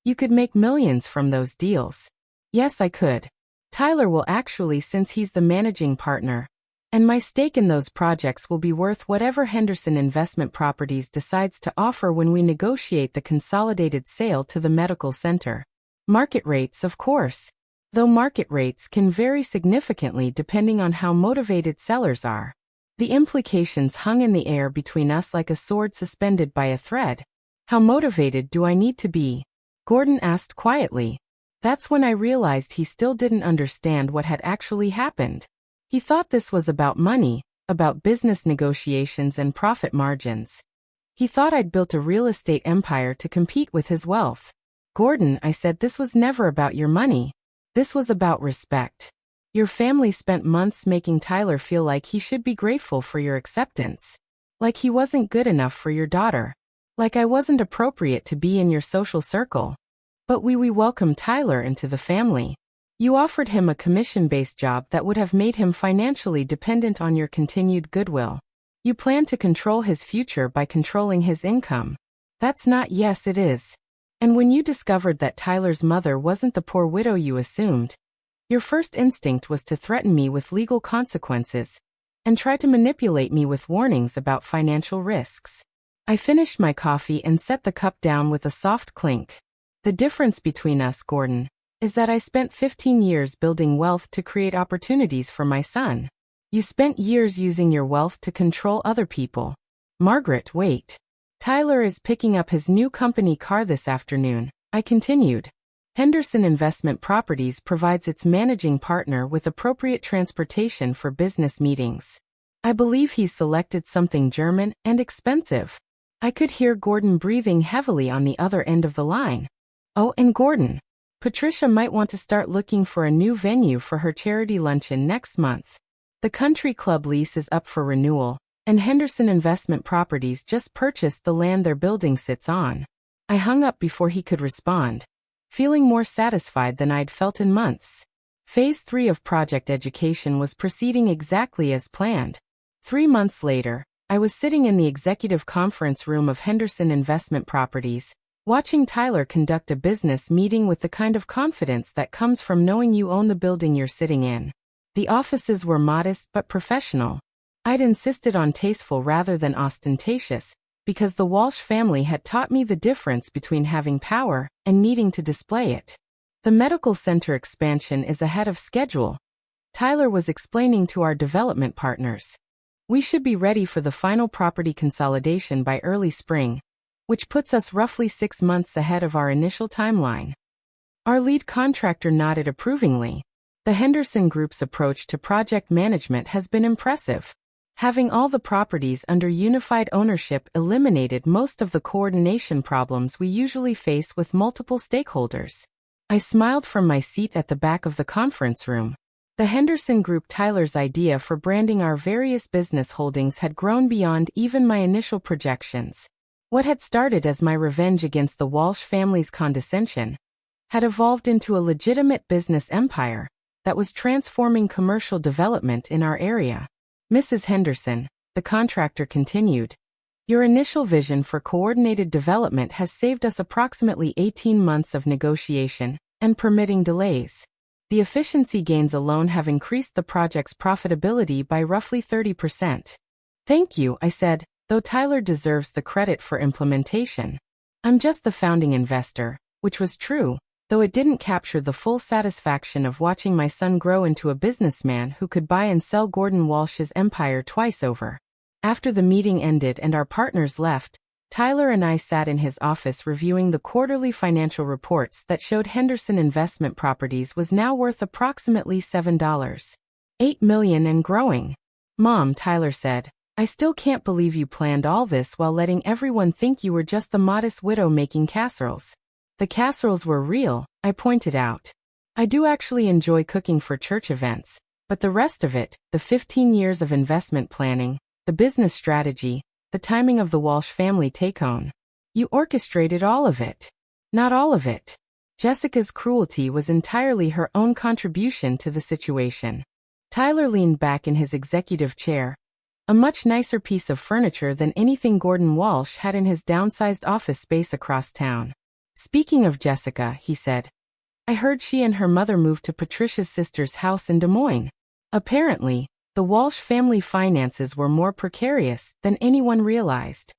You could make millions from those deals. Yes, I could. Tyler will actually, since he's the managing partner. And my stake in those projects will be worth whatever Henderson Investment Properties decides to offer when we negotiate the consolidated sale to the medical center. Market rates, of course. Though market rates can vary significantly depending on how motivated sellers are. The implications hung in the air between us like a sword suspended by a thread. How motivated do I need to be? Gordon asked quietly. That's when I realized he still didn't understand what had actually happened. He thought this was about money, about business negotiations and profit margins. He thought I'd built a real estate empire to compete with his wealth. Gordon, I said, this was never about your money. This was about respect. Your family spent months making Tyler feel like he should be grateful for your acceptance. Like he wasn't good enough for your daughter. Like I wasn't appropriate to be in your social circle. But we welcomed Tyler into the family. You offered him a commission-based job that would have made him financially dependent on your continued goodwill. You planned to control his future by controlling his income. That's not, yes it is. And when you discovered that Tyler's mother wasn't the poor widow you assumed, Your first instinct was to threaten me with legal consequences and try to manipulate me with warnings about financial risks. I finished my coffee and set the cup down with a soft clink. The difference between us, Gordon, is that I spent 15 years building wealth to create opportunities for my son. You spent years using your wealth to control other people. Margaret, wait. Tyler is picking up his new company car this afternoon, I continued. Henderson Investment Properties provides its managing partner with appropriate transportation for business meetings. I believe he's selected something German and expensive. I could hear Gordon breathing heavily on the other end of the line. Oh, and Gordon, Patricia might want to start looking for a new venue for her charity luncheon next month. The country club lease is up for renewal, and Henderson Investment Properties just purchased the land their building sits on. I hung up before he could respond, feeling more satisfied than I'd felt in months. Phase 3 of project education was proceeding exactly as planned. 3 months later, I was sitting in the executive conference room of Henderson Investment Properties, watching Tyler conduct a business meeting with the kind of confidence that comes from knowing you own the building you're sitting in. The offices were modest but professional. I'd insisted on tasteful rather than ostentatious, because the Walsh family had taught me the difference between having power and needing to display it. The medical center expansion is ahead of schedule, Tyler was explaining to our development partners. We should be ready for the final property consolidation by early spring, which puts us roughly 6 months ahead of our initial timeline. Our lead contractor nodded approvingly. The Henderson Group's approach to project management has been impressive. Having all the properties under unified ownership eliminated most of the coordination problems we usually face with multiple stakeholders. I smiled from my seat at the back of the conference room. The Henderson Group Tyler's idea for branding our various business holdings had grown beyond even my initial projections. What had started as my revenge against the Walsh family's condescension had evolved into a legitimate business empire that was transforming commercial development in our area. Mrs. Henderson, the contractor continued, your initial vision for coordinated development has saved us approximately 18 months of negotiation and permitting delays. The efficiency gains alone have increased the project's profitability by roughly 30%. Thank you, I said, though Tyler deserves the credit for implementation. I'm just the founding investor, which was true, though it didn't capture the full satisfaction of watching my son grow into a businessman who could buy and sell Gordon Walsh's empire twice over. After the meeting ended and our partners left, Tyler and I sat in his office reviewing the quarterly financial reports that showed Henderson Investment Properties was now worth approximately $7.8 million and growing. Mom, Tyler said, I still can't believe you planned all this while letting everyone think you were just the modest widow making casseroles. The casseroles were real, I pointed out. I do actually enjoy cooking for church events, but the rest of it, the 15 years of investment planning, the business strategy, the timing of the Walsh family take-on. You orchestrated all of it. Not all of it. Jessica's cruelty was entirely her own contribution to the situation. Tyler leaned back in his executive chair, a much nicer piece of furniture than anything Gordon Walsh had in his downsized office space across town. Speaking of Jessica, he said, I heard she and her mother moved to Patricia's sister's house in Des Moines. Apparently, the Walsh family finances were more precarious than anyone realized.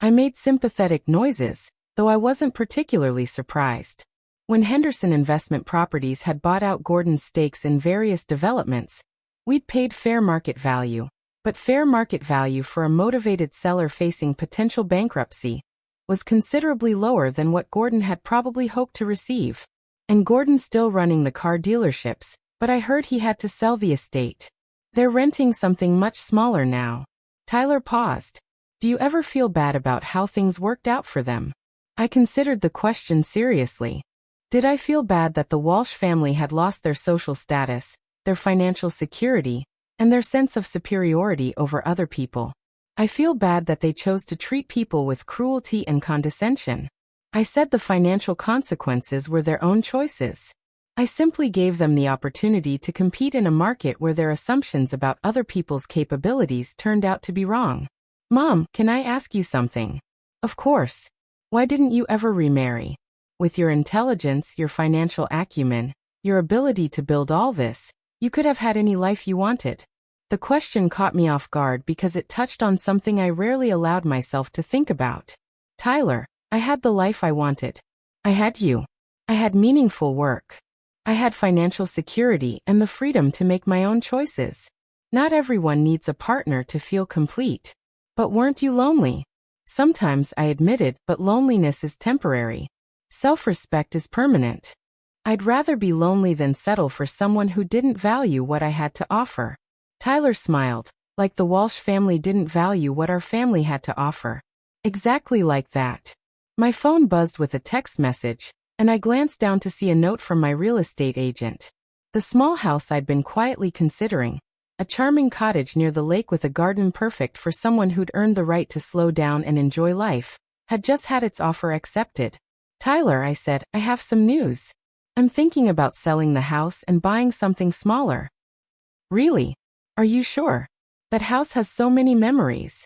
I made sympathetic noises, though I wasn't particularly surprised. When Henderson Investment Properties had bought out Gordon's stakes in various developments, we'd paid fair market value, but fair market value for a motivated seller facing potential bankruptcy was considerably lower than what Gordon had probably hoped to receive. And Gordon's still running the car dealerships, but I heard he had to sell the estate. They're renting something much smaller now. Tyler paused. Do you ever feel bad about how things worked out for them? I considered the question seriously. Did I feel bad that the Walsh family had lost their social status, their financial security, and their sense of superiority over other people? I feel bad that they chose to treat people with cruelty and condescension. I said the financial consequences were their own choices. I simply gave them the opportunity to compete in a market where their assumptions about other people's capabilities turned out to be wrong. Mom, can I ask you something? Of course. Why didn't you ever remarry? With your intelligence, your financial acumen, Your ability to build all this, you could have had any life you wanted. The question caught me off guard because it touched on something I rarely allowed myself to think about. Tyler, I had the life I wanted. I had you. I had meaningful work. I had financial security and the freedom to make my own choices. Not everyone needs a partner to feel complete. But weren't you lonely? Sometimes, I admitted, but loneliness is temporary. Self-respect is permanent. I'd rather be lonely than settle for someone who didn't value what I had to offer. Tyler smiled, like the Walsh family didn't value what our family had to offer. Exactly like that. My phone buzzed with a text message, and I glanced down to see a note from my real estate agent. The small house I'd been quietly considering, a charming cottage near the lake with a garden perfect for someone who'd earned the right to slow down and enjoy life, had just had its offer accepted. Tyler, I said, I have some news. I'm thinking about selling the house and buying something smaller. Really? Are you sure? That house has so many memories.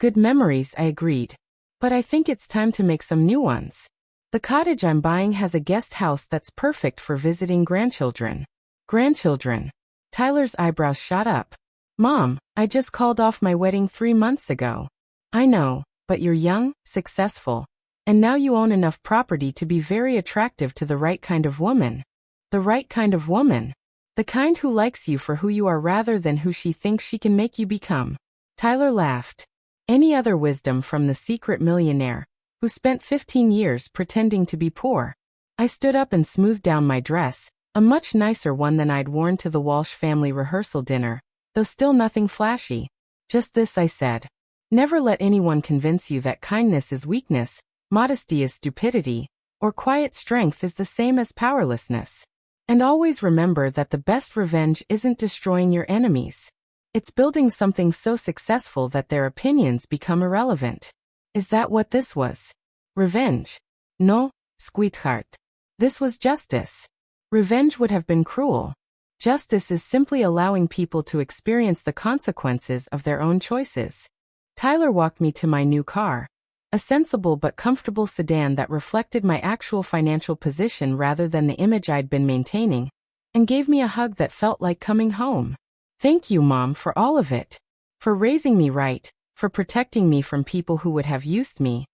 Good memories, I agreed. But I think it's time to make some new ones. The cottage I'm buying has a guest house that's perfect for visiting grandchildren. Grandchildren. Tyler's eyebrows shot up. Mom, I just called off my wedding 3 months ago. I know, but you're young, successful, and now you own enough property to be very attractive to the right kind of woman. The right kind of woman. The kind who likes you for who you are rather than who she thinks she can make you become. Tyler laughed. Any other wisdom from the secret millionaire, who spent 15 years pretending to be poor? I stood up and smoothed down my dress, a much nicer one than I'd worn to the Walsh family rehearsal dinner, though still nothing flashy. Just this, I said. Never let anyone convince you that kindness is weakness, modesty is stupidity, or quiet strength is the same as powerlessness. And always remember that the best revenge isn't destroying your enemies. It's building something so successful that their opinions become irrelevant. Is that what this was? Revenge? No, sweetheart. This was justice. Revenge would have been cruel. Justice is simply allowing people to experience the consequences of their own choices. Tyler walked me to my new car, a sensible but comfortable sedan that reflected my actual financial position rather than the image I'd been maintaining, and gave me a hug that felt like coming home. Thank you, Mom, for all of it. For raising me right, for protecting me from people who would have used me,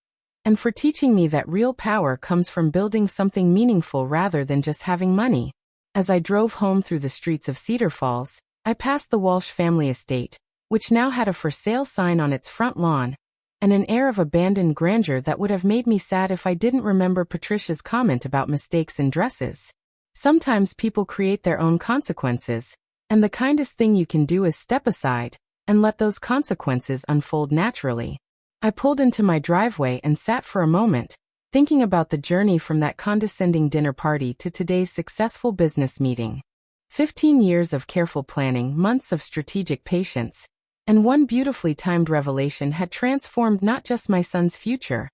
and for teaching me that real power comes from building something meaningful rather than just having money. As I drove home through the streets of Cedar Falls, I passed the Walsh family estate, which now had a for sale sign on its front lawn, and an air of abandoned grandeur that would have made me sad if I didn't remember Patricia's comment about mistakes in dresses. Sometimes people create their own consequences, and the kindest thing you can do is step aside and let those consequences unfold naturally. I pulled into my driveway and sat for a moment, thinking about the journey from that condescending dinner party to today's successful business meeting. 15 years of careful planning, months of strategic patience, and one beautifully timed revelation had transformed not just my son's future,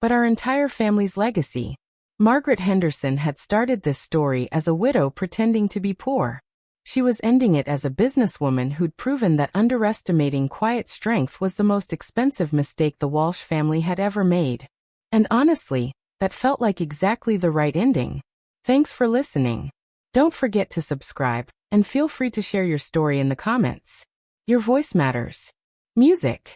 but our entire family's legacy. Margaret Henderson had started this story as a widow pretending to be poor. She was ending it as a businesswoman who'd proven that underestimating quiet strength was the most expensive mistake the Walsh family had ever made. And honestly, that felt like exactly the right ending. Thanks for listening. Don't forget to subscribe, and feel free to share your story in the comments. Your voice matters. Music.